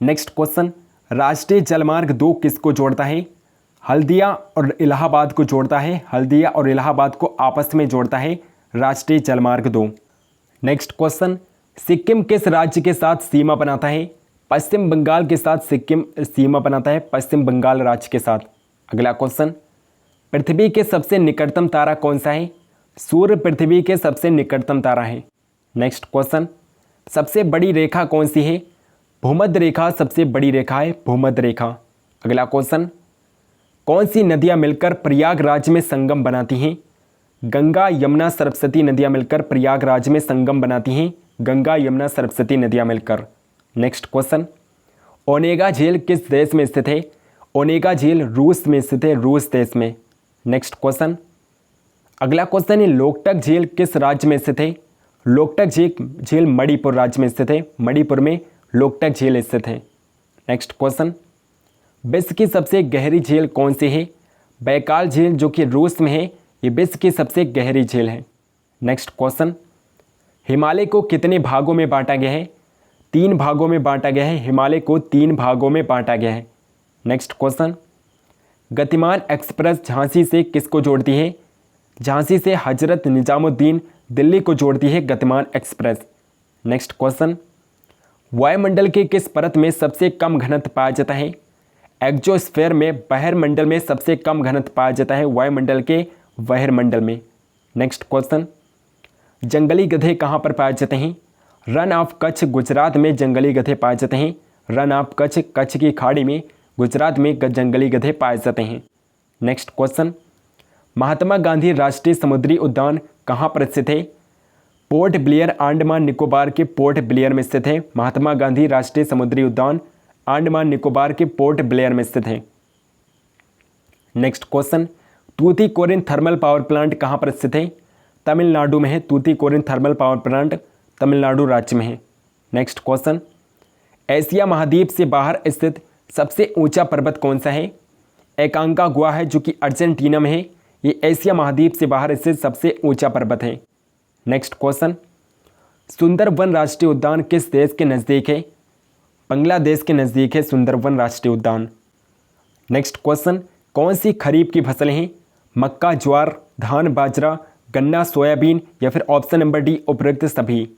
नेक्स्ट क्वेश्चन, राष्ट्रीय जलमार्ग 2 किसको जोड़ता है? हल्दिया और इलाहाबाद को जोड़ता है। हल्दिया और इलाहाबाद को आपस में जोड़ता है राष्ट्रीय जलमार्ग 2। नेक्स्ट क्वेश्चन, सिक्किम किस राज्य के साथ सीमा बनाता है? पश्चिम बंगाल के साथ सिक्किम सीमा बनाता है, पश्चिम बंगाल राज्य के साथ। अगला क्वेश्चन, पृथ्वी के सबसे निकटतम तारा कौन सा है? सूर्य पृथ्वी के सबसे निकटतम तारा है। नेक्स्ट क्वेश्चन, सबसे बड़ी रेखा कौन सी है? भूमध्य रेखा सबसे बड़ी रेखा है, भूमध्य रेखा। अगला क्वेश्चन, कौन सी नदियां मिलकर प्रयागराज में संगम बनाती हैं? गंगा यमुना सरस्वती नदियां मिलकर प्रयागराज में संगम बनाती हैं, गंगा यमुना सरस्वती नदियां मिलकर। नेक्स्ट क्वेश्चन, ओनेगा झील किस देश में स्थित है? ओनेगा झील रूस में स्थित है, रूस देश में। नेक्स्ट क्वेश्चन, अगला क्वेश्चन है लोकटक झील किस राज्य में स्थित है? लोकटक झील मणिपुर राज्य में स्थित है, मणिपुर में लोकटक झील स्थित है। नेक्स्ट क्वेश्चन, विश्व की सबसे गहरी झील कौन सी है? बैकाल झील जो कि रूस में है, ये विश्व की सबसे गहरी झील है। नेक्स्ट क्वेश्चन, हिमालय को कितने भागों में बांटा गया है? 3 भागों में बांटा गया है, हिमालय को 3 भागों में बांटा गया है। नेक्स्ट क्वेश्चन, गतिमान एक्सप्रेस झांसी से किसको जोड़ती है? झांसी से हजरत निजामुद्दीन दिल्ली को जोड़ती है गतिमान एक्सप्रेस। नेक्स्ट क्वेश्चन, वायुमंडल के किस परत में सबसे कम घनत्व पाया जाता है? एक्सोस्फीयर में, बहिर्मंडल में सबसे कम घनत्व पाया जाता है वायुमंडल के बहिर्मंडल में। नेक्स्ट क्वेश्चन, जंगली गधे कहाँ पर पाए जाते हैं? रन ऑफ कच्छ गुजरात में जंगली गधे पाए जाते हैं। रन ऑफ कच्छ, कच्छ की खाड़ी में गुजरात में जंगली गधे पाए जाते हैं। नेक्स्ट क्वेश्चन, महात्मा गांधी राष्ट्रीय समुद्री उद्यान कहाँ पर स्थित है? पोर्ट ब्लेयर, अंडमान निकोबार के पोर्ट ब्लेयर में स्थित है। महात्मा गांधी राष्ट्रीय समुद्री उद्यान अंडमान निकोबार के पोर्ट ब्लेयर में स्थित है। Next question, Tuticorin thermal power plant कहाँ पर स्थित है? तमिलनाडु में है। Tuticorin thermal power plant Tamil Nadu राज्य में है। नेक्स्ट क्वेश्चन, एशिया महाद्वीप से बाहर स्थित सबसे ऊंचा पर्वत कौन सा है? एकांकागुआ है जो कि अर्जेंटीना में है। ये एशिया महाद्वीप से बाहर स्थित सबसे ऊंचा पर्वत है। नेक्स्ट क्वेश्चन, सुंदरवन राष्ट्रीय उद्यान किस देश के नज़दीक है? बांग्लादेश के नज़दीक है सुंदरवन राष्ट्रीय उद्यान। नेक्स्ट क्वेश्चन, कौन सी खरीफ की फसलें हैं? मक्का, ज्वार, धान, बाजरा, गन्ना, सोयाबीन या फिर ऑप्शन नंबर डी उपरोक्त सभी।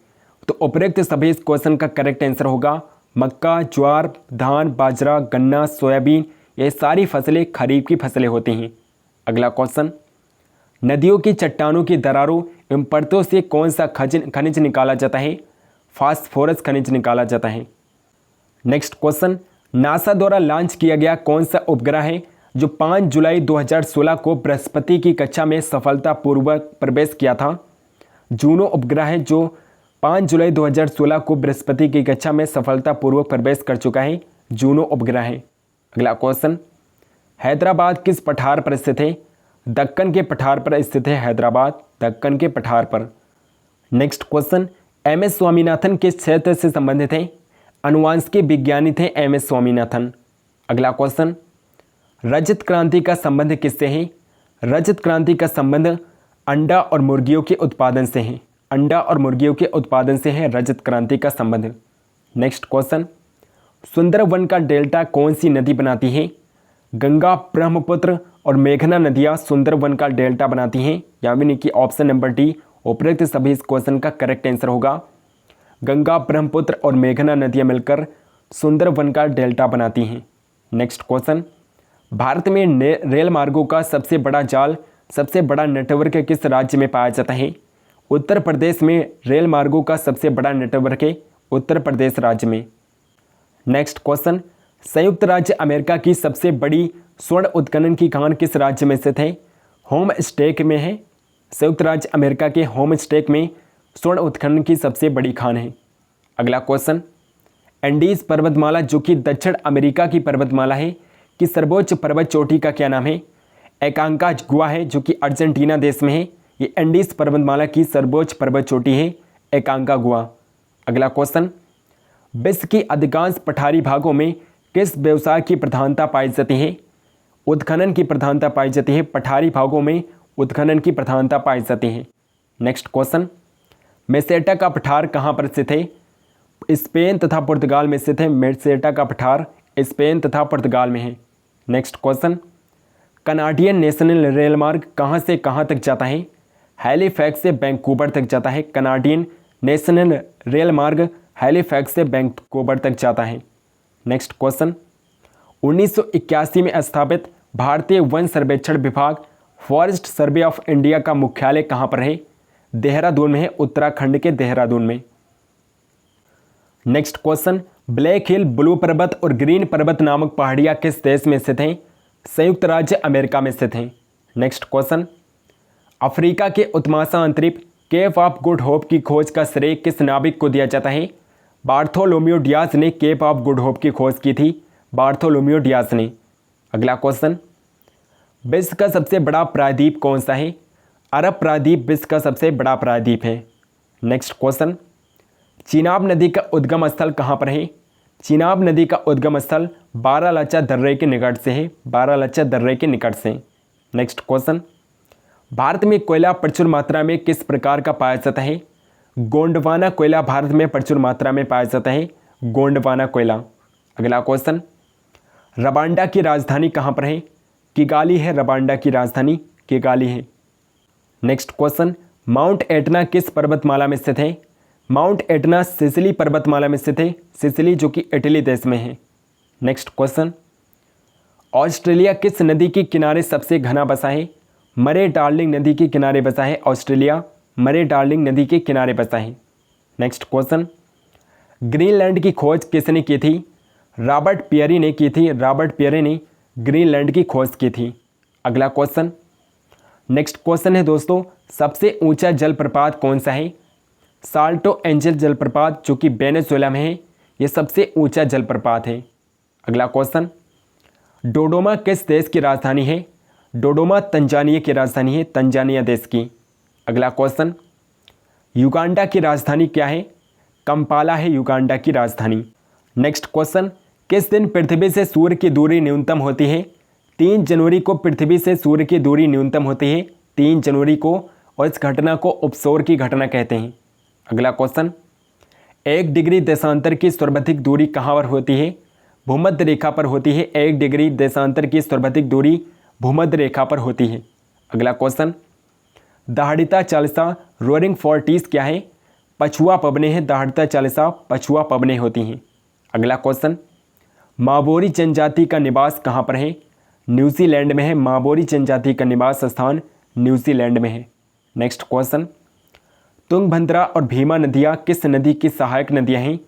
तो उपरोक्त सभी इस क्वेश्चन का करेक्ट आंसर होगा। मक्का, ज्वार, धान, बाजरा, गन्ना, सोयाबीन ये सारी फसलें खरीफ की फसलें होती हैं। अगला क्वेश्चन, नदियों की चट्टानों की दरारों एवं परतों से कौन सा खनिज निकाला जाता है? फास्फोरस खनिज निकाला जाता है। नेक्स्ट क्वेश्चन, नासा द्वारा लॉन्च किया गया कौन सा उपग्रह है जो 5 जुलाई 2016 को बृहस्पति की कक्षा में सफलतापूर्वक प्रवेश किया था? जूनो उपग्रह है जो 5 जुलाई 2016 को बृहस्पति की कक्षा में सफलतापूर्वक प्रवेश कर चुका है, जूनो उपग्रह है। अगला क्वेश्चन, हैदराबाद किस पठार पर स्थित है? दक्कन के पठार पर स्थित है हैदराबाद, दक्कन के पठार पर। Next question, MS. स्वामीनाथन किस क्षेत्र से संबंधित हैं? अनुवांशिकी विज्ञानी थे एम.एस. स्वामीनाथन। अगला क्वेश्चन, रजत क्रांति का संबंध किससे है? रजत क्रांति का संबंध अंडा और मुर्गियों के उत्पादन से है, अंडा और मुर्गियों के उत्पादन से है रजत क्रांति का संबंध। नेक्स्ट क्वेश्चन, सुंदरवन का डेल्टा कौन सी नदी बनाती है? गंगा, ब्रह्मपुत्र और मेघना नदियाँ सुंदरवन का डेल्टा बनाती हैं, यानी कि ऑप्शन नंबर डी उपरोक्त सभी इस क्वेश्चन का करेक्ट आंसर होगा। गंगा, ब्रह्मपुत्र और मेघना नदियाँ मिलकर सुंदरवन का डेल्टा बनाती हैं। नेक्स्ट क्वेश्चन, भारत में रेल मार्गों का सबसे बड़ा जाल, सबसे बड़ा नेटवर्क किस राज्य में पाया जाता है? उत्तर प्रदेश में रेल मार्गों का सबसे बड़ा नेटवर्क है उत्तर प्रदेश राज्य में। नेक्स्ट क्वेश्चन, संयुक्त राज्य अमेरिका की सबसे बड़ी स्वर्ण उत्खनन की खान किस राज्य में स्थित है? होम स्टेक में है। संयुक्त राज्य अमेरिका के होम स्टेक में स्वर्ण उत्खनन की सबसे बड़ी खान है। अगला क्वेश्चन, एंडीज पर्वतमाला जो कि दक्षिण अमेरिका की पर्वतमाला है कि सर्वोच्च पर्वत चोटी का क्या नाम है? एकांकागुआ है जो कि अर्जेंटीना देश में है। ये एंडीज पर्वतमाला की सर्वोच्च पर्वत चोटी है एकांकागुआ। अगला क्वेश्चन, विश्व की अधिकांश पठारी भागों में किस व्यवसाय की प्रधानता पाई जाती है? उत्खनन की प्रधानता पाई जाती है। पठारी भागों में उत्खनन की प्रधानता पाई जाती है। नेक्स्ट क्वेश्चन, मेसेटा का पठार कहाँ पर स्थित है? स्पेन तथा पुर्तगाल में स्थित है। मेसेटा का पठार स्पेन तथा पुर्तगाल में है। Next question, Canadian national rail मार्ग कहाँ से कहाँ तक जाता है? हैलीफैक्स से वैंकूवर तक जाता है। कनाडियन नेशनल रेल मार्ग हैलीफैक्स से वैंकूवर तक जाता है। नेक्स्ट क्वेश्चन, 1981 में स्थापित भारतीय वन सर्वेक्षण विभाग फॉरेस्ट सर्वे ऑफ इंडिया का मुख्यालय कहाँ पर है? देहरादून में है, उत्तराखंड के देहरादून में। नेक्स्ट क्वेश्चन, ब्लैक हिल, ब्लू पर्वत और ग्रीन पर्वत नामक पहाड़ियाँ किस देश में स्थित हैं? संयुक्त राज्य अमेरिका में स्थित हैं। नेक्स्ट क्वेश्चन, अफ्रीका के उत्तमाशा अंतरिप केप ऑफ गुड होप की खोज का श्रेय किस नाविक को दिया जाता है? बार्थोलोम्यू डियाज ने केप ऑफ गुड होप की खोज की थी, बार्थोलोम्यू डियाज ने। अगला क्वेश्चन, विश्व का सबसे बड़ा प्रायद्वीप कौन सा है? अरब प्रायद्वीप विश्व का सबसे बड़ा प्रायद्वीप है। नेक्स्ट क्वेश्चन, चिनाब नदी का उद्गम स्थल कहाँ पर है? चिनाब नदी का उद्गम स्थल बारालाचा दर्रे के निकट से है, बारालाचा दर्रे के निकट से। नेक्स्ट क्वेश्चन, भारत में कोयला प्रचुर मात्रा में किस प्रकार का पाया जाता है? गोंडवाना कोयला भारत में प्रचुर मात्रा में पाया जाता है, गोंडवाना कोयला। अगला क्वेश्चन, रवांडा की राजधानी कहाँ पर है? किगाली है, रवांडा की राजधानी किगाली है। नेक्स्ट क्वेश्चन, माउंट एटना किस पर्वतमाला में स्थित है? माउंट एटना सिसिली पर्वतमाला में स्थित है, सिसिली जो कि इटली देश में है। नेक्स्ट क्वेश्चन, ऑस्ट्रेलिया किस नदी के किनारे सबसे घना बसा है? मरे डार्लिंग नदी के किनारे बसा है ऑस्ट्रेलिया, मरे डार्लिंग नदी के किनारे बसा है। नेक्स्ट क्वेश्चन, ग्रीनलैंड की खोज किसने की थी? रॉबर्ट पियरी ने की थी, रॉबर्ट पियरी ने ग्रीनलैंड की खोज की थी। अगला क्वेश्चन, नेक्स्ट क्वेश्चन है दोस्तों, सबसे ऊंचा जलप्रपात कौन सा है? साल्टो एंजल जलप्रपात जो कि वेनेजुएला में है, यह सबसे ऊंचा जलप्रपात है। अगला क्वेश्चन, डोडोमा किस देश की राजधानी है? डोडोमा तंजानिया की राजधानी है, तंजानिया देश की। अगला क्वेश्चन, युगांडा की राजधानी क्या है? कंपाला है युगांडा की राजधानी। नेक्स्ट क्वेश्चन, किस दिन पृथ्वी से सूर्य की दूरी न्यूनतम होती है? 3 जनवरी को पृथ्वी से सूर्य की दूरी न्यूनतम होती है, 3 जनवरी को, और इस घटना को उपसौर की घटना कहते हैं। अगला क्वेश्चन, 1 डिग्री देशांतर की सर्वाधिक दूरी कहाँ पर होती है? भूमध्य रेखा पर होती है। 1 डिग्री देशांतर की सर्वाधिक दूरी भूमध्य रेखा पर होती है। अगला क्वेश्चन, दहाड़िता चालीसा रोरिंग 40 क्या है? पछुआ पवने हैं, दहाड़िता चालीसा पछुआ पवने होती हैं। अगला क्वेश्चन, मावोरी जनजाति का निवास कहाँ पर है? न्यूजीलैंड में है। मावोरी जनजाति का निवास स्थान न्यूजीलैंड में है। नेक्स्ट क्वेश्चन, तुंगभद्रा और भीमा नदियाँ किस नदी की सहायक नदियाँ हैं?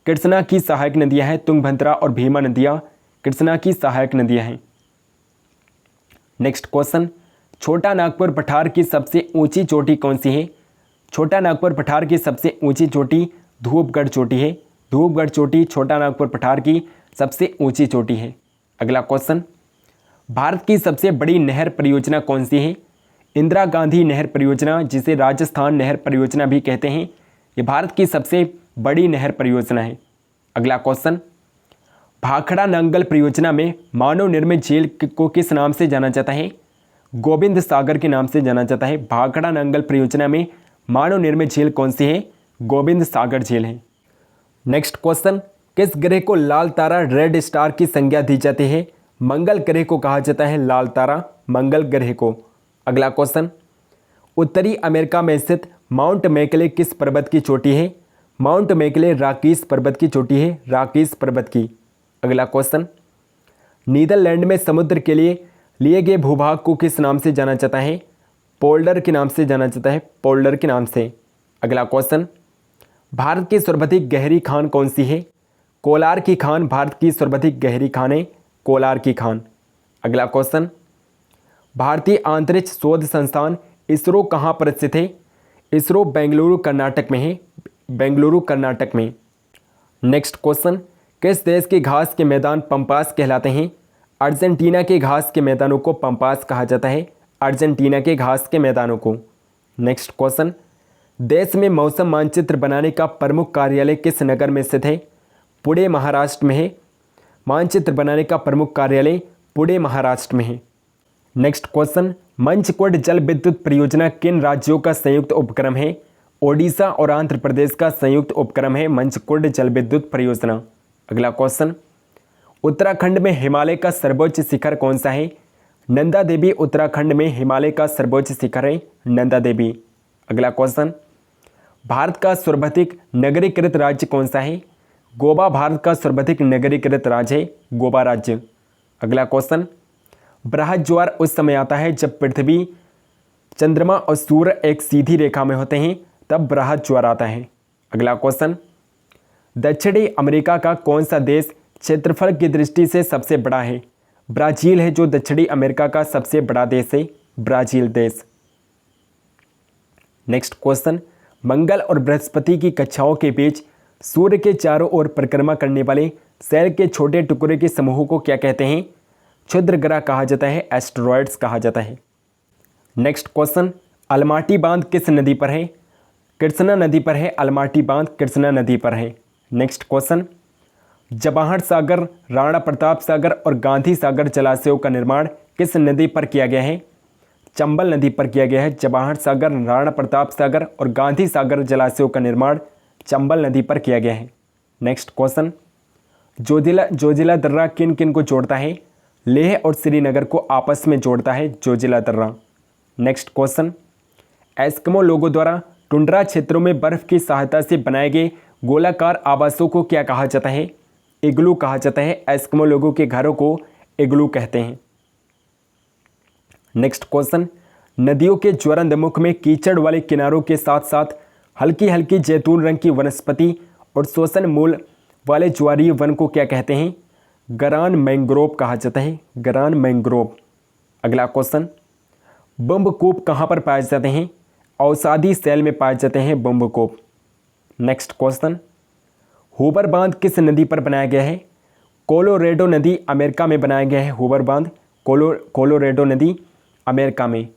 कृष्णा की सहायक नदियाँ हैं। तुंगभद्रा और भीमा नदियाँ कृष्णा की सहायक नदियाँ हैं। नेक्स्ट क्वेश्चन, छोटा नागपुर पठार की सबसे ऊंची चोटी कौन सी है? छोटा नागपुर पठार की सबसे ऊंची चोटी धूपगढ़ चोटी है। धूपगढ़ चोटी छोटा नागपुर पठार की सबसे ऊंची चोटी है। अगला क्वेश्चन, भारत की सबसे बड़ी नहर परियोजना कौन सी है? इंदिरा गांधी नहर परियोजना, जिसे राजस्थान नहर परियोजना भी कहते हैं, ये भारत की सबसे बड़ी नहर परियोजना है। अगला क्वेश्चन, भाखड़ा नांगल परियोजना में मानव निर्मित झील को किस नाम से जाना जाता है? गोविंद सागर के नाम से जाना जाता है। भाखड़ा नांगल परियोजना में मानव निर्मित झील कौन सी है? गोविंद सागर झील है। नेक्स्ट क्वेश्चन, किस ग्रह को लाल तारा रेड स्टार की संज्ञा दी जाती है? मंगल ग्रह को कहा जाता है लाल तारा, मंगल ग्रह को। अगला क्वेश्चन, उत्तरी अमेरिका में स्थित माउंट मैकले किस पर्वत की चोटी है? माउंट मैकले रॉकीज पर्वत की चोटी है, रॉकीज पर्वत की। अगला क्वेश्चन, नीदरलैंड में समुद्र के लिए गए भूभाग को किस नाम से जाना जाता है? पोल्डर के नाम से जाना जाता है, पोल्डर के नाम से। अगला क्वेश्चन, भारत की सर्वाधिक गहरी खान कौन सी है? कोलार की खान भारत की सर्वाधिक गहरी खान है, कोलार की खान। अगला क्वेश्चन, भारतीय अंतरिक्ष शोध संस्थान इसरो कहाँ पर स्थित है? इसरो बेंगलुरु कर्नाटक में है, बेंगलुरु कर्नाटक में। नेक्स्ट क्वेश्चन, किस देश के घास के मैदान पंपास कहलाते हैं? अर्जेंटीना के घास के मैदानों को पंपास कहा जाता है, अर्जेंटीना के घास के मैदानों को। नेक्स्ट क्वेश्चन, देश में मौसम मानचित्र बनाने का प्रमुख कार्यालय किस नगर में स्थित है? पुणे महाराष्ट्र में है। मानचित्र बनाने का प्रमुख कार्यालय पुणे महाराष्ट्र में है। नेक्स्ट क्वेश्चन, मंचकोट जल विद्युत परियोजना किन राज्यों का संयुक्त उपक्रम है? ओडिशा और आंध्र प्रदेश का संयुक्त उपक्रम है मंचकोट जल विद्युत परियोजना। अगला क्वेश्चन, उत्तराखंड में हिमालय का सर्वोच्च शिखर कौन सा है? नंदा देवी उत्तराखंड में हिमालय का सर्वोच्च शिखर है, नंदा देवी। अगला क्वेश्चन, भारत का सर्वाधिक नगरीकृत राज्य कौन सा है? गोवा भारत का सर्वाधिक नगरीकृत राज्य है, गोवा राज्य। अगला क्वेश्चन, बृहद ज्वार उस समय आता है जब पृथ्वी, चंद्रमा और सूर्य एक सीधी रेखा में होते हैं, तब बृहद ज्वार आता है। अगला क्वेश्चन, दक्षिणी अमेरिका का कौन सा देश क्षेत्रफल की दृष्टि से सबसे बड़ा है? ब्राज़ील है जो दक्षिणी अमेरिका का सबसे बड़ा देश है, ब्राज़ील देश। नेक्स्ट क्वेश्चन, मंगल और बृहस्पति की कक्षाओं के बीच सूर्य के चारों ओर परिक्रमा करने वाले सेल के छोटे टुकड़े के समूह को क्या कहते हैं? क्षुद्र ग्रह कहा जाता है, एस्टेरॉयड्स कहा जाता है। नेक्स्ट क्वेश्चन, अलमाटी बांध किस नदी पर है? कृष्णा नदी पर है, अलमाटी बांध कृष्णा नदी पर है। नेक्स्ट क्वेश्चन, जवाहर सागर, राणा प्रताप सागर और गांधी सागर जलाशयों का निर्माण किस नदी पर किया गया है? चंबल नदी पर किया गया है। जवाहर सागर, राणा प्रताप सागर और गांधी सागर जलाशयों का निर्माण चंबल नदी पर किया गया है। नेक्स्ट क्वेश्चन, जोजिला दर्रा किन किन को जोड़ता है? लेह और श्रीनगर को आपस में जोड़ता है जोजिला दर्रा। नेक्स्ट क्वेश्चन, एस्किमो लोगों द्वारा टुंड्रा क्षेत्रों में बर्फ की सहायता से बनाए गए गोलाकार आवासों को क्या कहा जाता है? इग्लू कहा जाता है। एस्किमो लोगों के घरों को इग्लू कहते हैं। नेक्स्ट क्वेश्चन, नदियों के ज्वरंत मुख में कीचड़ वाले किनारों के साथ साथ हल्की हल्की जैतून रंग की वनस्पति और शोषण मूल वाले ज्वारीय वन को क्या कहते हैं? गरान मैंग्रोव कहा जाता है, गरान मैंग्रोव। अगला क्वेश्चन, बम्बकूप कहाँ पर पाए जाते हैं? औषधि सेल में पाए जाते हैं बम्बकूप। नेक्स्ट क्वेश्चन, हूबर बांध किस नदी पर बनाया गया है? कोलोरेडो नदी अमेरिका में बनाया गया है हूबर बांध, कोलोरेडो नदी अमेरिका में।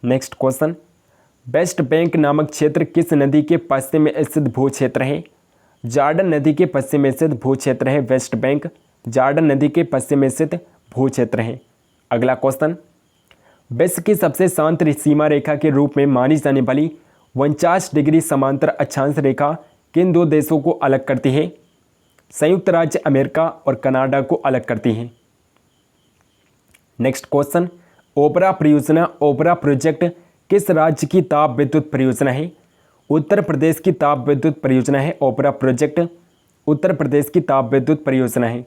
नेक्स्ट क्वेश्चन, वेस्ट बैंक नामक क्षेत्र किस नदी के पश्चिम में स्थित भू क्षेत्र है? जॉर्डन नदी के पश्चिम में स्थित भू क्षेत्र है वेस्ट बैंक, जॉर्डन नदी के पश्चिम में स्थित भू क्षेत्र है। अगला क्वेश्चन, विश्व की सबसे शांत सीमा रेखा के रूप में मानी जाने वाली 49 डिग्री समांतर अक्षांश रेखा किन दो देशों को अलग करती है? संयुक्त राज्य अमेरिका और कनाडा को अलग करती है। नेक्स्ट क्वेश्चन, ओबरा परियोजना, ओबरा प्रोजेक्ट किस राज्य की ताप विद्युत परियोजना है? उत्तर प्रदेश की ताप विद्युत परियोजना है ओबरा प्रोजेक्ट, उत्तर प्रदेश की ताप विद्युत परियोजना है।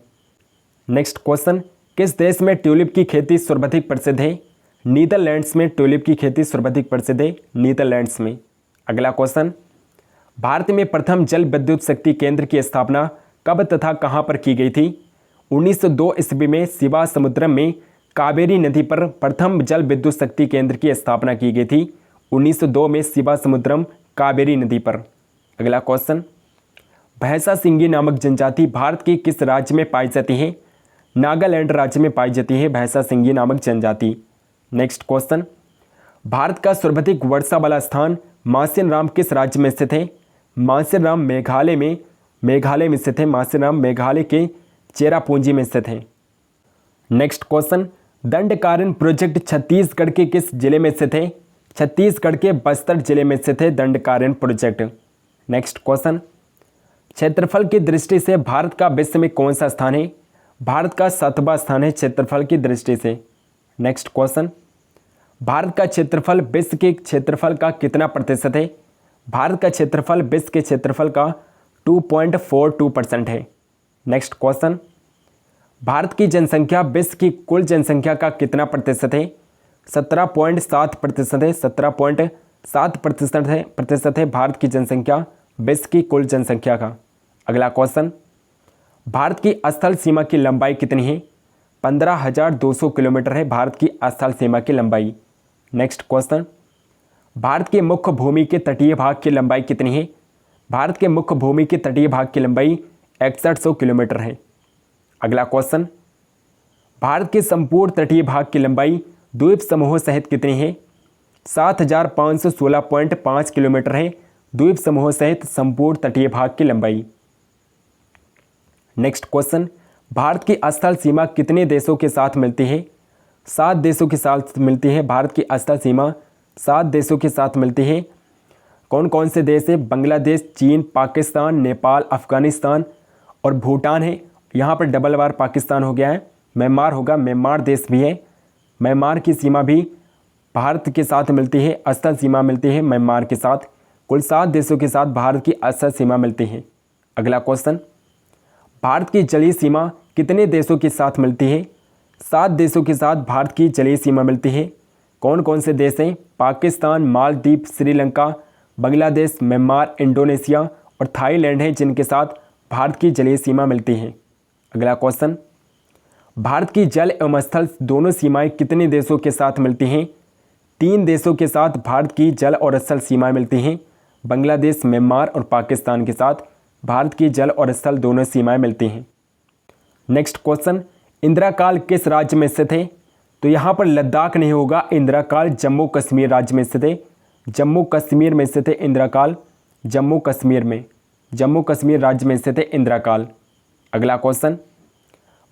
नेक्स्ट क्वेश्चन, किस देश में ट्यूलिप की खेती सर्वाधिक प्रसिद्ध है? नीदरलैंड्स में ट्यूलिप की खेती सर्वाधिक प्रसिद्ध है, नीदरलैंड्स में। अगला क्वेश्चन, भारत में प्रथम जल विद्युत शक्ति केंद्र की स्थापना कब तथा कहां पर की गई थी? 1902 ईस्वी में शिवा समुद्रम में कावेरी नदी पर प्रथम जल विद्युत शक्ति केंद्र की स्थापना की गई थी। 1902 में शिवा समुद्रम कावेरी नदी पर। अगला क्वेश्चन, भैंसा सिंगी नामक जनजाति भारत के किस राज्य में पाई जाती है? नागालैंड राज्य में पाई जाती है भैंसा सिंगी नामक जनजाति। नेक्स्ट क्वेश्चन, भारत का सर्वाधिक वर्षा वाला स्थान मासेनराम किस राज्य में स्थित है? मासेनराम मेघालय में स्थित है। मासेनराम मेघालय के चेरापूंजी में स्थित है। Next question, Dandakaranya project Chhattisgarh के किस जिले में स्थित है? छत्तीसगढ़ के बस्तर जिले में स्थित है दंडकारण्य प्रोजेक्ट। नेक्स्ट क्वेश्चन, क्षेत्रफल की दृष्टि से भारत का विश्व में कौन सा स्थान है? भारत का 7वां स्थान है क्षेत्रफल की दृष्टि से। नेक्स्ट क्वेश्चन, भारत का क्षेत्रफल विश्व के क्षेत्रफल का कितना प्रतिशत है? भारत का क्षेत्रफल विश्व के क्षेत्रफल का 2.42% है। नेक्स्ट क्वेश्चन, भारत की जनसंख्या विश्व की कुल जनसंख्या का कितना प्रतिशत है? 17.7% है। 17.7% है भारत की जनसंख्या विश्व की कुल जनसंख्या का। अगला क्वेश्चन, भारत की स्थल सीमा की लंबाई कितनी है? 15,200 किलोमीटर है भारत की स्थल सीमा की लंबाई। नेक्स्ट क्वेश्चन, भारत के मुख्य भूमि के तटीय भाग की लंबाई कितनी है? भारत के मुख्य भूमि के तटीय भाग की लंबाई 6100 किलोमीटर है। अगला क्वेश्चन, भारत के संपूर्ण तटीय भाग की लंबाई द्वीप समूहों सहित कितनी है? 7516.5 किलोमीटर है द्वीप समूहों सहित संपूर्ण तटीय भाग की लंबाई। नेक्स्ट क्वेश्चन, भारत की स्थल सीमा कितने देशों के साथ मिलती है? 7 देशों के साथ मिलती है। भारत की स्थल सीमा 7 देशों के साथ मिलती है। कौन कौन से देश है? बांग्लादेश, चीन, पाकिस्तान, नेपाल, अफगानिस्तान और भूटान है। यहाँ पर डबल बार पाकिस्तान हो गया है। म्यांमार होगा, म्यांमार देश भी है। म्यांमार की सीमा भी भारत के साथ मिलती है, स्थल सीमा मिलती है म्यांमार के साथ। कुल 7 देशों के साथ भारत की स्थल सीमा मिलती है। अगला क्वेश्चन, भारत की जलीय सीमा कितने देशों के साथ मिलती है? 7 देशों के साथ भारत की जलीय सीमा मिलती है। कौन कौन से देश हैं? पाकिस्तान, मालदीव, श्रीलंका, बांग्लादेश, म्यांमार, इंडोनेशिया और थाईलैंड हैं जिनके साथ भारत की जलीय सीमा मिलती है। अगला क्वेश्चन, भारत की जल एवं स्थल दोनों सीमाएं कितने देशों के साथ मिलती हैं? 3 देशों के साथ भारत की जल और स्थल सीमाएं मिलती हैं। बांग्लादेश, म्यांमार और पाकिस्तान के साथ भारत की जल और स्थल दोनों सीमाएं मिलती हैं। नेक्स्ट क्वेश्चन, इंदिरा काल किस राज्य में स्थित है? तो यहाँ पर लद्दाख नहीं होगा, इंदिरा काल जम्मू कश्मीर राज्य में स्थित है। जम्मू कश्मीर में स्थित है इंदिरा काल, जम्मू कश्मीर राज्य में स्थित है इंदिरा काल। अगला क्वेश्चन,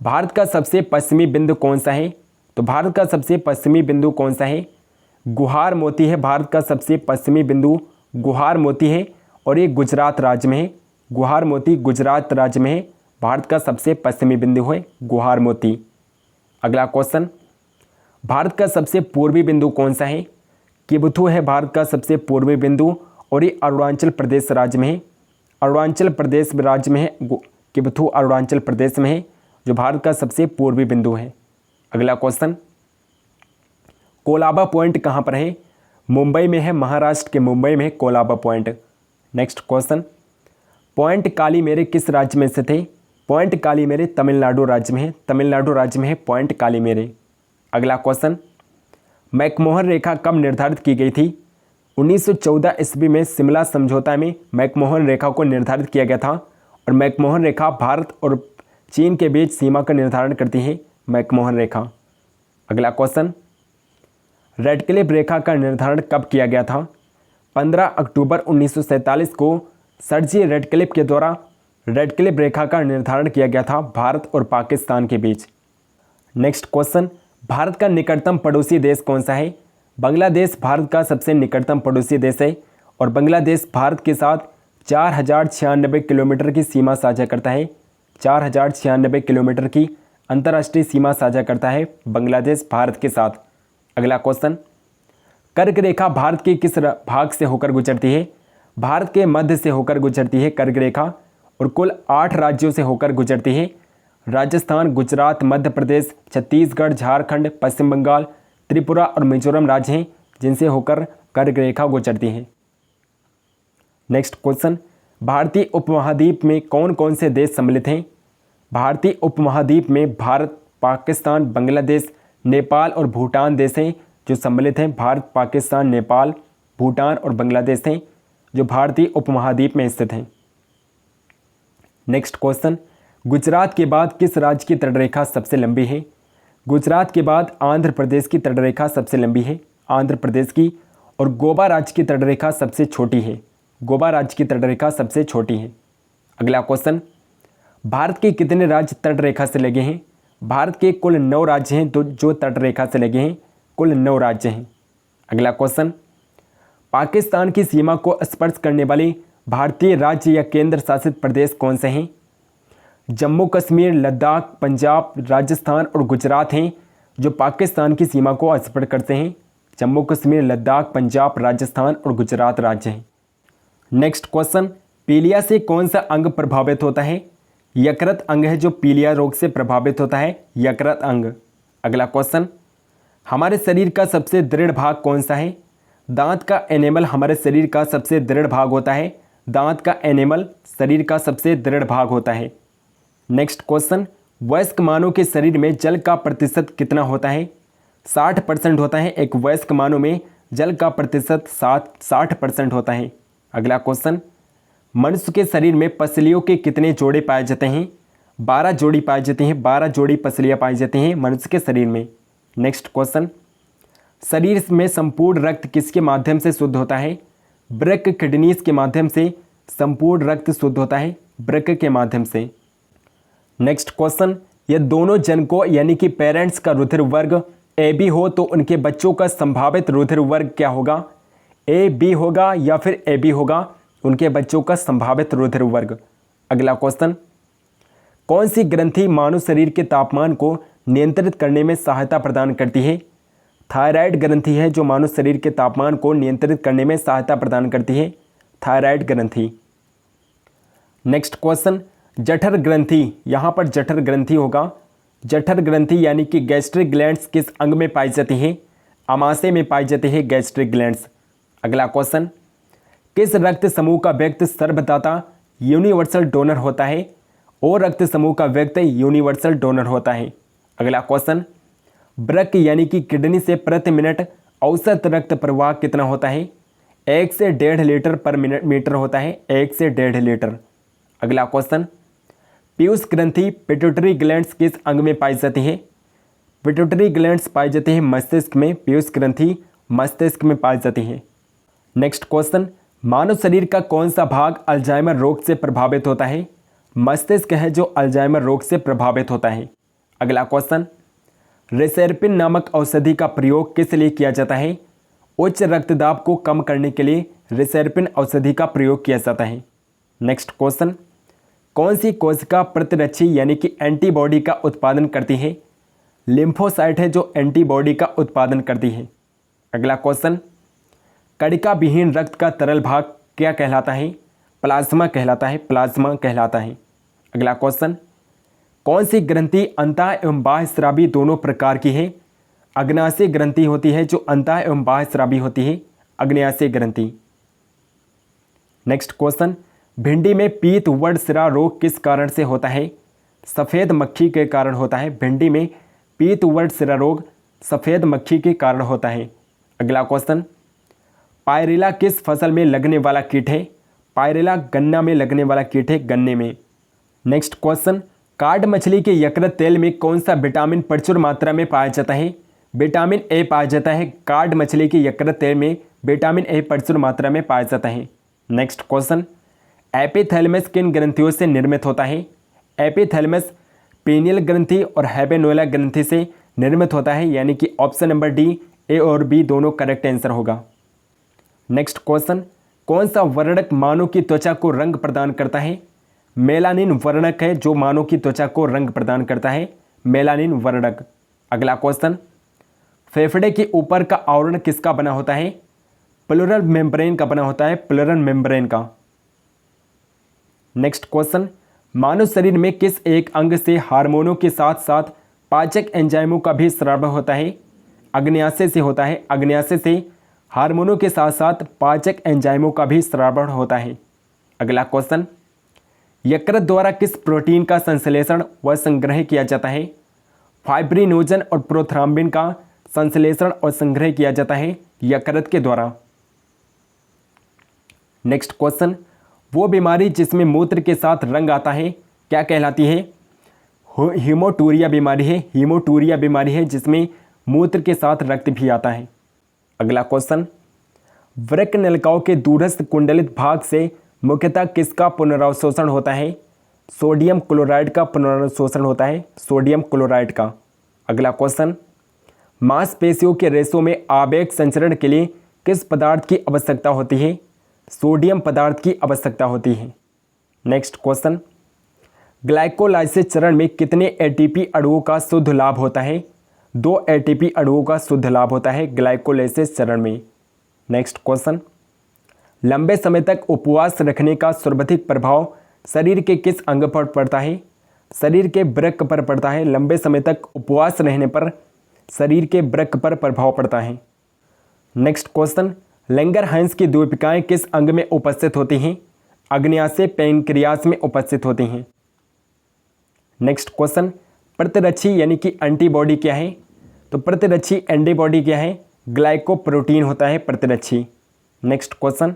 भारत का सबसे पश्चिमी बिंदु कौन सा है? तो भारत का सबसे पश्चिमी बिंदु कौन सा है? गुहार मोती है। भारत का सबसे पश्चिमी बिंदु गुहार मोती है और ये गुजरात राज्य में है। गुहार मोती गुजरात राज्य में है। भारत का सबसे पश्चिमी बिंदु है गुहार मोती। अगला क्वेश्चन, भारत का सबसे पूर्वी बिंदु कौन सा है? किबुथु है भारत का सबसे पूर्वी बिंदु और ये अरुणाचल प्रदेश राज्य में है। अरुणाचल प्रदेश राज्य में है। किबुथु अरुणाचल प्रदेश में है जो भारत का सबसे पूर्वी बिंदु है। अगला क्वेश्चन, कोलाबा पॉइंट कहाँ पर है? मुंबई में है, महाराष्ट्र के मुंबई में है Colaba point. Next question, point Calimere किस राज्य में स्थित है? पॉइंट कालीमेरे तमिलनाडु राज्य में है। तमिलनाडु राज्य में है पॉइंट कालीमेरे। अगला क्वेश्चन, मैकमोहन रेखा कब निर्धारित की गई थी? 1914 ईस्वी में शिमला समझौता में मैकमोहन रेखा को निर्धारित किया गया था और मैकमोहन रेखा भारत और चीन के बीच सीमा का निर्धारण करती है मैकमोहन रेखा। अगला क्वेश्चन, रेडक्लिफ रेखा का निर्धारण कब किया गया था? 15 अक्टूबर 1947 को सर जी रेडक्लिफ के द्वारा रेडक्लिफ रेखा का निर्धारण किया गया था भारत और पाकिस्तान के बीच। नेक्स्ट क्वेश्चन, भारत का निकटतम पड़ोसी देश कौन सा है? बांग्लादेश भारत का सबसे निकटतम पड़ोसी देश है और बांग्लादेश भारत के साथ 4096 किलोमीटर की सीमा साझा करता है। 4096 किलोमीटर की अंतर्राष्ट्रीय सीमा साझा करता है बांग्लादेश भारत के साथ। अगला क्वेश्चन, कर्क रेखा भारत के किस भाग से होकर गुजरती है? भारत के मध्य से होकर गुजरती है कर्क रेखा और कुल 8 राज्यों से होकर गुजरती है। राजस्थान, गुजरात, मध्य प्रदेश, छत्तीसगढ़, झारखंड, पश्चिम बंगाल, त्रिपुरा और मिजोरम राज्य हैं जिनसे होकर कर्क रेखा गुजरती है। नेक्स्ट क्वेश्चन, भारतीय उपमहाद्वीप में कौन कौन से देश सम्मिलित हैं? भारतीय उपमहाद्वीप में भारत, पाकिस्तान, बांग्लादेश, नेपाल और भूटान देश हैं जो सम्मिलित हैं। भारत, पाकिस्तान, नेपाल, भूटान और बांग्लादेश हैं जो भारतीय उपमहाद्वीप में स्थित हैं। नेक्स्ट क्वेश्चन, गुजरात के बाद किस राज्य की तटरेखा सबसे लंबी है? गुजरात के बाद आंध्र प्रदेश की तटरेखा सबसे लंबी है, आंध्र प्रदेश की, और गोवा राज्य की तटरेखा सबसे छोटी है, गोवा राज्य की तटरेखा सबसे छोटी है। अगला क्वेश्चन, भारत के कितने राज्य तटरेखा से लगे हैं? भारत के कुल 9 राज्य हैं तो जो तटरेखा से लगे हैं, कुल 9 राज्य हैं। अगला क्वेश्चन, पाकिस्तान की सीमा को स्पर्श करने वाले भारतीय राज्य या केंद्र शासित प्रदेश कौन से हैं? जम्मू कश्मीर, लद्दाख, पंजाब, राजस्थान और गुजरात हैं जो पाकिस्तान की सीमा को स्पर्श करते हैं। जम्मू कश्मीर, लद्दाख, पंजाब, राजस्थान और गुजरात राज्य हैं। नेक्स्ट क्वेश्चन, पीलिया से कौन सा अंग प्रभावित होता है? यकृत अंग है जो पीलिया रोग से प्रभावित होता है, यकृत अंग। अगला क्वेश्चन, हमारे शरीर का सबसे दृढ़ भाग कौन सा है? दांत का एनेमल हमारे शरीर का सबसे दृढ़ भाग होता है, दांत का एनेमल शरीर का सबसे दृढ़ भाग होता है। नेक्स्ट क्वेश्चन, वयस्क मानव के शरीर में जल का प्रतिशत कितना होता है? 60% होता है। एक वयस्क मानव में जल का प्रतिशत 60% होता है। अगला क्वेश्चन, मनुष्य के शरीर में पसलियों के कितने जोड़े पाए जाते हैं? 12 जोड़ी पाई जाती हैं, 12 जोड़ी पसलियाँ पाई जाती हैं मनुष्य के शरीर में। नेक्स्ट क्वेश्चन, शरीर में संपूर्ण रक्त किसके माध्यम से शुद्ध होता है? वृक्क, किडनीज के माध्यम से संपूर्ण रक्त शुद्ध होता है, वृक्क के माध्यम से। नेक्स्ट क्वेश्चन, यह दोनों जनकों यानी कि पेरेंट्स का रुधिर वर्ग ए बी हो तो उनके बच्चों का संभावित रुधिर वर्ग क्या होगा? ए बी होगा या फिर ए बी होगा उनके बच्चों का संभावित रुधिर वर्ग। अगला क्वेश्चन, कौन सी ग्रंथि मानव शरीर के तापमान को नियंत्रित करने में सहायता प्रदान करती है? थायराइड ग्रंथि है जो मानव शरीर के तापमान को नियंत्रित करने में सहायता प्रदान करती है, थायराइड ग्रंथि। नेक्स्ट क्वेश्चन, जठर ग्रंथि, यहाँ पर जठर ग्रंथि होगा। जठर ग्रंथि यानी कि गैस्ट्रिक ग्लैंड्स किस अंग में पाई जाती हैं? आमाशय में पाई जाती है गैस्ट्रिक ग्लैंड्स। अगला क्वेश्चन, किस रक्त समूह का व्यक्ति सर्वदाता यूनिवर्सल डोनर होता है? ओ रक्त समूह का व्यक्ति यूनिवर्सल डोनर होता है। अगला क्वेश्चन, वृक्क यानी कि किडनी से प्रति मिनट औसत रक्त प्रवाह कितना होता है? 1 से 1.5 लीटर पर मीटर होता है, 1 से 1.5 लीटर। अगला क्वेश्चन, पीयूष ग्रंथि पिट्यूटरी ग्लैंड्स किस अंग में पाई जाती है? पिट्यूटरी ग्लैंड्स पाई जाती है मस्तिष्क में, पीयूष ग्रंथि मस्तिष्क में पाई जाती है। नेक्स्ट क्वेश्चन, मानव शरीर का कौन सा भाग अल्जाइमर रोग से प्रभावित होता है? मस्तिष्क है जो अल्जाइमर रोग से प्रभावित होता है। अगला क्वेश्चन, रेसेरपिन नामक औषधि का प्रयोग किस लिए किया जाता है? उच्च रक्तदाब को कम करने के लिए रेसेरपिन औषधि का प्रयोग किया जाता है। नेक्स्ट क्वेश्चन, कौन सी कोशिका प्रतिरक्षी यानी कि एंटीबॉडी का उत्पादन करती है? लिम्फोसाइट है जो एंटीबॉडी का उत्पादन करती है। अगला क्वेश्चन, कणिका विहीन रक्त का तरल भाग क्या कहलाता है? प्लाज्मा कहलाता है, प्लाज्मा कहलाता है। अगला क्वेश्चन, कौन सी ग्रंथि अंतः एवं बाह्यस्रावी दोनों प्रकार की है? अग्नाशय ग्रंथि होती है जो अंतः एवं बाह्यस्रावी होती है, अग्नाशय ग्रंथि। नेक्स्ट क्वेश्चन, भिंडी में पीत वर्ड सिरा रोग किस कारण से होता है? सफ़ेद मक्खी के कारण होता है। भिंडी में पीत वर्ड सिरा रोग सफ़ेद मक्खी के कारण होता है। अगला क्वेश्चन, पायरेला किस फसल में लगने वाला कीट है? पायरेला गन्ना में लगने वाला कीट है, गन्ने में। नेक्स्ट क्वेश्चन, कार्ड मछली के यकृत तेल में कौन सा विटामिन प्रचुर मात्रा में पाया जाता है? विटामिन ए पाया जाता है। कार्ड मछली के यकृत तेल में विटामिन ए प्रचुर मात्रा में पाया जाता है। नेक्स्ट क्वेश्चन, एपिथैलेमस किन ग्रंथियों से निर्मित होता है? एपिथैलेमस पीनियल ग्रंथि और हैबेनुला ग्रंथि से निर्मित होता है, यानी कि ऑप्शन नंबर डी, ए और बी दोनों करेक्ट आंसर होगा। नेक्स्ट क्वेश्चन, कौन सा वर्णक मानव की त्वचा को रंग प्रदान करता है? मेलानिन वर्णक है जो मानव की त्वचा को रंग प्रदान करता है, मेलानिन वर्णक। अगला क्वेश्चन, फेफड़े के ऊपर का आवरण किसका बना होता है? प्लूरल मेम्ब्रेन का बना होता है, प्लूरल मेम्ब्रेन का। नेक्स्ट क्वेश्चन, मानव शरीर में किस एक अंग से हार्मोनों के साथ साथ पाचक एंजाइमों का भी स्राव होता है? अग्न्याशय से होता है। अग्न्याशय से हार्मोनों के साथ साथ पाचक एंजाइमों का भी स्रावण होता है। अगला क्वेश्चन, यकृत द्वारा किस प्रोटीन का संश्लेषण व संग्रह किया जाता है? फाइब्रिनोजन और प्रोथ्राम्बिन का संश्लेषण और संग्रह किया जाता है यकृत के द्वारा। नेक्स्ट क्वेश्चन, वो बीमारी जिसमें मूत्र के साथ रंग आता है क्या कहलाती है? हीमोटूरिया बीमारी है। हीमोटूरिया बीमारी है जिसमें मूत्र के साथ रक्त भी आता है। अगला क्वेश्चन, वृक्क नलिकाओं के दूरस्थ कुंडलित भाग से मुख्यतः किसका पुनरावशोषण होता है? सोडियम क्लोराइड का पुनरावशोषण होता है। सोडियम क्लोराइड का। अगला क्वेश्चन, मांसपेशियों के रेशों में आवेग संचरण के लिए किस पदार्थ की आवश्यकता होती है? सोडियम पदार्थ की आवश्यकता होती है। नेक्स्ट क्वेश्चन, ग्लाइकोलाइसिस चरण में कितने एटीपी अणुओं का शुद्ध लाभ होता है? 2 एटीपी अणुओं का शुद्ध लाभ होता है ग्लाइकोलाइसिस चरण में। नेक्स्ट क्वेश्चन, लंबे समय तक उपवास रखने का सर्वाधिक प्रभाव शरीर के किस अंग पर पड़ता है? शरीर के वृक्क पर पड़ता है। लंबे समय तक उपवास रहने पर शरीर के वृक्क पर प्रभाव पड़ता है। नेक्स्ट क्वेश्चन, लैंगरहैंस की द्वीपिकाएं किस अंग में उपस्थित होती हैं? अग्न्याशय पैंक्रियास में उपस्थित होती हैं। नेक्स्ट क्वेश्चन, प्रतिरक्षी यानी कि एंटीबॉडी क्या है? तो प्रतिरक्षी एंटीबॉडी क्या है? ग्लाइकोप्रोटीन होता है प्रतिरक्षी। नेक्स्ट क्वेश्चन,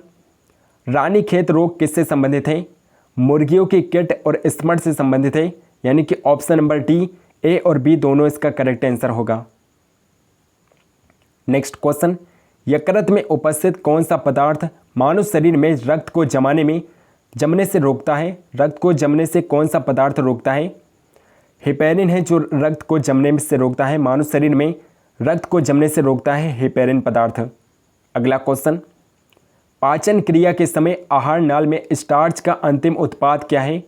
रानीखेत रोग किससे संबंधित है? मुर्गियों की किट और स्मट से संबंधित है, यानी कि ऑप्शन नंबर डी, ए और बी दोनों इसका करेक्ट आंसर होगा। नेक्स्ट क्वेश्चन, यकृत में उपस्थित कौन सा पदार्थ मानव शरीर में रक्त को जमने से रोकता है? रक्त को जमने से कौन सा पदार्थ रोकता है? हेपेरिन है जो रक्त को जमने से रोकता है। मानव शरीर में रक्त को जमने से रोकता है हेपेरिन पदार्थ। अगला क्वेश्चन, पाचन क्रिया के समय आहार नाल में स्टार्च का अंतिम उत्पाद क्या है?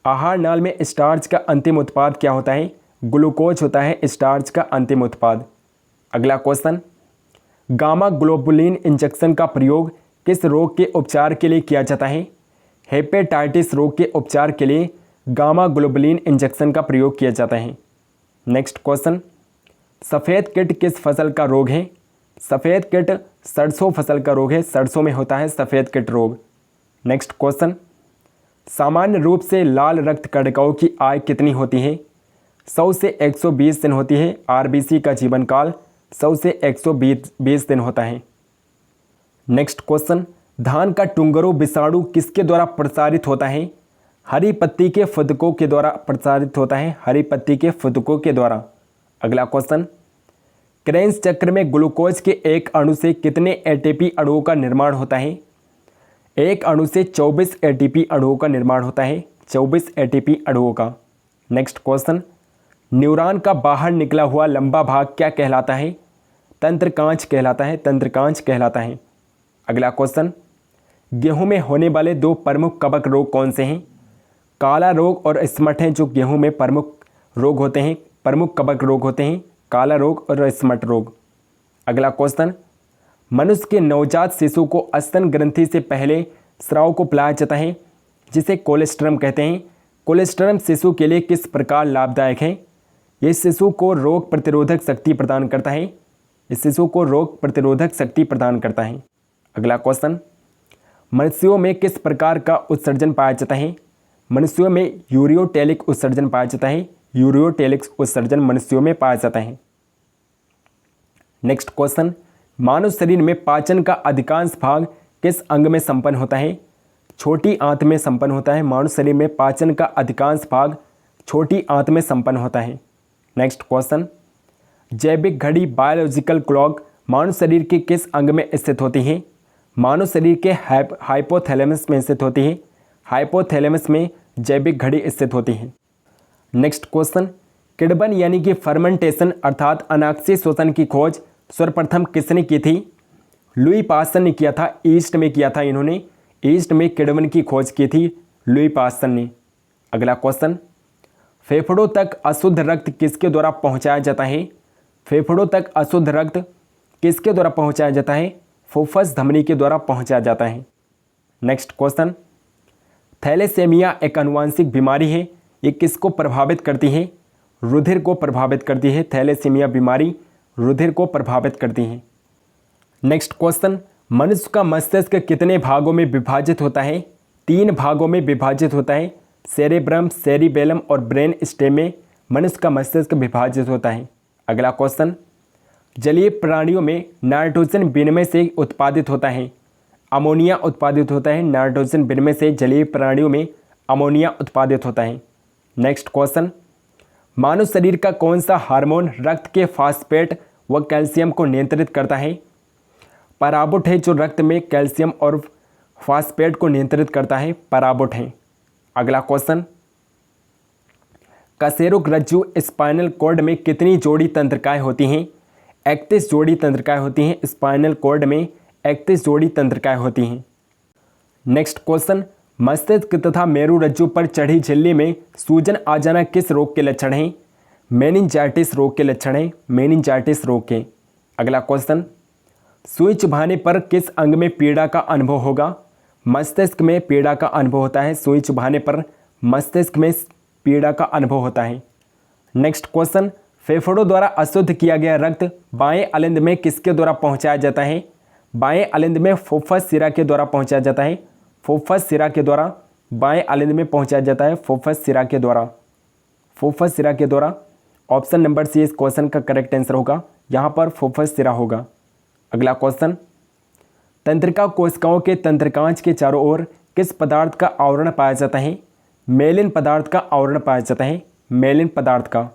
आहार नाल में स्टार्च का अंतिम उत्पाद क्या होता है? ग्लूकोज होता है स्टार्च का अंतिम उत्पाद। अगला क्वेश्चन, गामा ग्लोबुलिन इंजेक्शन का प्रयोग किस रोग के उपचार के लिए किया जाता है? हेपेटाइटिस रोग के उपचार के लिए गामा ग्लोबुलिन इंजेक्शन का प्रयोग किया जाता है। नेक्स्ट क्वेश्चन, सफ़ेद कीट किस फसल का रोग है? सफ़ेद कीट सरसों फसल का रोग है। सरसों में होता है सफ़ेद कीट रोग। नेक्स्ट क्वेश्चन, सामान्य रूप से लाल रक्त कणिकाओं की आयु कितनी होती है? 100 से 120 दिन होती है। आरबीसी का जीवन काल 100 से 120 दिन होता है। नेक्स्ट क्वेश्चन, धान का टुंगरो विषाणु किसके द्वारा प्रसारित होता है? हरी पत्ती के फुदकों के द्वारा प्रसारित होता है। हरी पत्ती के फुदकों के द्वारा। अगला क्वेश्चन, क्रेन्स चक्र में ग्लूकोज के एक अणु से कितने एटीपी अणुओं का निर्माण होता है? एक अणु से 24 एटीपी अणुओं का निर्माण होता है। 24 एटीपी अणुओं का। नेक्स्ट क्वेश्चन, न्यूरॉन का बाहर निकला हुआ लंबा भाग क्या कहलाता है? तंत्रकांच कहलाता है। तंत्रकांच कहलाता है। अगला क्वेश्चन, गेहूं में होने वाले 2 प्रमुख कवक रोग कौन से हैं? काला रोग और स्मट हैं जो गेहूं में प्रमुख रोग होते हैं, प्रमुख कवक रोग होते हैं, काला रोग और स्मट रोग। अगला क्वेश्चन, मनुष्य के नवजात शिशु को स्तन ग्रंथि से पहले स्राव को पिलाया जाता है जिसे कोलेस्ट्रम कहते हैं। कोलेस्ट्रम शिशु के लिए किस प्रकार लाभदायक है? ये शिशु को रोग प्रतिरोधक शक्ति प्रदान करता है। इस शिशु को रोग प्रतिरोधक शक्ति प्रदान करता है। अगला क्वेश्चन, मनुष्यों में किस प्रकार का उत्सर्जन पाया जाता है? मनुष्यों में यूरियोटेलिक उत्सर्जन पाया जाता है। यूरियोटेलिक उत्सर्जन मनुष्यों में पाया जाता है। नेक्स्ट क्वेश्चन, मानव शरीर में पाचन का अधिकांश भाग किस अंग में संपन्न होता है? छोटी आंत में संपन्न होता है। मानव शरीर में पाचन का अधिकांश भाग छोटी आंत में संपन्न होता है। नेक्स्ट क्वेश्चन, जैविक घड़ी बायोलॉजिकल क्लॉक मानव शरीर के किस अंग में स्थित होती है? मानव शरीर के हाइपोथैलेमस में स्थित होती है। हाइपोथैलेमस में जैविक घड़ी स्थित होती है। नेक्स्ट क्वेश्चन, किण्वन यानी कि फर्मेंटेशन अर्थात अनाक्षी शोषण की खोज सर्वप्रथम किसने की थी? लुई पास्चर ने किया था। ईस्ट में किया था इन्होंने। ईस्ट में किण्वन की खोज की थी लुई पास्चर ने। अगला क्वेश्चन, फेफड़ों तक अशुद्ध रक्त किसके द्वारा पहुंचाया जाता है? फेफड़ों तक अशुद्ध रक्त किसके द्वारा पहुंचाया जाता है? फुफ्फुस धमनी के द्वारा पहुंचाया जाता है। नेक्स्ट क्वेश्चन, थैलेसेमिया एक आनुवंशिक बीमारी है। ये किसको प्रभावित करती है? रुधिर को प्रभावित करती है। थैलेसेमिया बीमारी रुधिर को प्रभावित करती है। नेक्स्ट क्वेश्चन, मनुष्य का मस्तिष्क कितने भागों में विभाजित होता है? 3 भागों में विभाजित होता है। सेरेब्रम, सेरिबेलम और ब्रेन स्टेम में मनुष्य का मस्तिष्क विभाजित होता है। अगला क्वेश्चन, जलीय प्राणियों में नाइट्रोजन विनिमय से उत्पादित होता है। अमोनिया उत्पादित होता है। नाइट्रोजन विनिमय से जलीय प्राणियों में अमोनिया उत्पादित होता है। नेक्स्ट क्वेश्चन, मानव शरीर का कौन सा हार्मोन रक्त के फास्फेट व कैल्शियम को नियंत्रित करता है? पराबुट है जो रक्त में कैल्शियम और फास्फेट को नियंत्रित करता है, पराबुट है। अगला क्वेश्चन, कशेरुक रज्जु स्पाइनल कॉर्ड में कितनी जोड़ी तंत्रिकाएं होती हैं? 31 जोड़ी तंत्रिकाएं होती हैं। स्पाइनल कॉर्ड में 31 जोड़ी तंत्रिकाएं होती हैं। नेक्स्ट क्वेश्चन, मस्तिष्क तथा मेरु रज्जु पर चढ़ी झिल्ली में सूजन आ जाना किस रोग के लक्षण हैं? मेनिंजाइटिस रोग के लक्षण हैं, मेनिंजाइटिस रोग के। अगला क्वेश्चन, सुई चुभाने पर किस अंग में पीड़ा का अनुभव होगा? मस्तिष्क में पीड़ा का अनुभव होता है। सुई चुभाने पर मस्तिष्क में पीड़ा का अनुभव होता है। नेक्स्ट क्वेश्चन, फेफड़ों द्वारा अशुद्ध किया गया रक्त बाएं अलिंद में किसके द्वारा पहुंचाया जाता है? बाएं अलिंद में फुफ्फुस शिरा के द्वारा पहुंचाया जाता है। फुफ्फुस शिरा के द्वारा बाएं अलिंद में पहुंचाया जाता है। फुफ्फुस शिरा के द्वारा, फुफ्फुस शिरा के द्वारा। ऑप्शन नंबर सी इस क्वेश्चन का करेक्ट आंसर होगा। यहाँ पर फुफ्फुस शिरा होगा। अगला क्वेश्चन, तंत्रिका कोशिकाओं के तंत्रिकांच के चारों ओर किस पदार्थ का आवरण पाया जाता है? मेलिन पदार्थ का आवरण पाया जाता है, मेलिन पदार्थ का।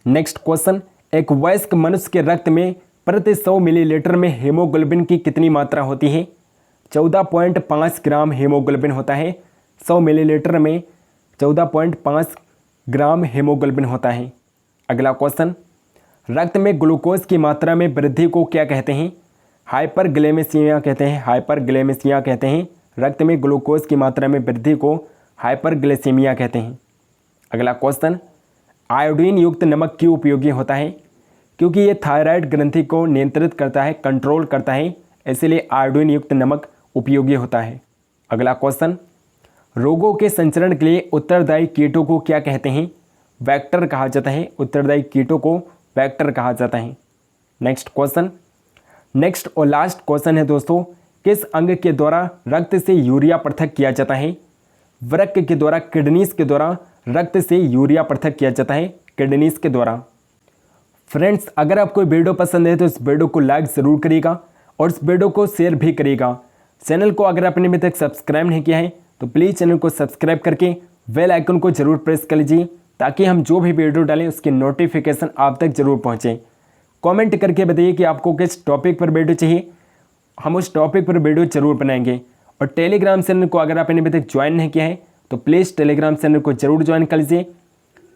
नेक्स्ट क्वेश्चन, एक वयस्क मनुष्य के रक्त में प्रति 100 मिलीलीटर में हीमोग्लोबिन की कितनी मात्रा होती है? 14.5 ग्राम हीमोग्लोबिन होता है। 100 मिलीलीटर में 14.5 ग्राम हीमोग्लोबिन होता है। अगला क्वेश्चन, रक्त में ग्लूकोज की मात्रा में वृद्धि को क्या कहते हैं? हाइपरग्लाइसेमिया कहते हैं, हाइपरग्लाइसेमिया कहते हैं। रक्त में ग्लूकोज की मात्रा में वृद्धि को हाइपरग्लाइसेमिया कहते हैं। अगला क्वेश्चन, आयोडीन युक्त नमक क्यों उपयोगी होता है? क्योंकि ये थायराइड ग्रंथि को नियंत्रित करता है, कंट्रोल करता है, इसलिए आयोडीन युक्त नमक उपयोगी होता है। अगला क्वेश्चन, रोगों के संचरण के लिए उत्तरदायी कीटों को क्या कहते हैं? वेक्टर कहा जाता है। उत्तरदायी कीटों को वेक्टर कहा जाता है। नेक्स्ट क्वेश्चन, नेक्स्ट और लास्ट क्वेश्चन है दोस्तों, किस अंग के द्वारा रक्त से यूरिया पृथक किया जाता है? वृक्क के द्वारा, किडनीज के द्वारा रक्त से यूरिया पृथक किया जाता है, किडनीज के द्वारा। फ्रेंड्स, अगर आपको वीडियो पसंद है तो इस वीडियो को लाइक ज़रूर करिएगा और इस वीडियो को शेयर भी करिएगा। चैनल को अगर आपने अभी तक सब्सक्राइब नहीं किया है तो प्लीज़ चैनल को सब्सक्राइब करके बेल आइकन को ज़रूर प्रेस कर लीजिए ताकि हम जो भी वीडियो डालें उसकी नोटिफिकेशन आप तक ज़रूर पहुँचे। कमेंट करके बताइए कि आपको किस टॉपिक पर वीडियो चाहिए, हम उस टॉपिक पर वीडियो ज़रूर बनाएंगे। और टेलीग्राम चैनल को अगर आपने अभी तक ज्वाइन नहीं किया है तो प्लीज़ टेलीग्राम चैनल को ज़रूर ज्वाइन कर लीजिए।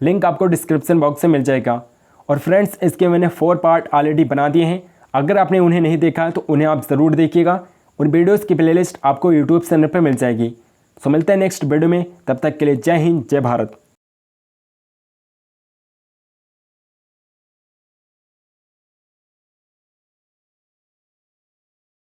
लिंक आपको डिस्क्रिप्शन बॉक्स में मिल जाएगा। और फ्रेंड्स, इसके मैंने 4 पार्ट ऑलरेडी बना दिए हैं। अगर आपने उन्हें नहीं देखा तो उन्हें आप ज़रूर देखिएगा। उन वीडियोज़ की प्लेलिस्ट आपको यूट्यूब चैनल पर मिल जाएगी। सो मिलते हैं नेक्स्ट वीडियो में, तब तक के लिए जय हिंद, जय भारत।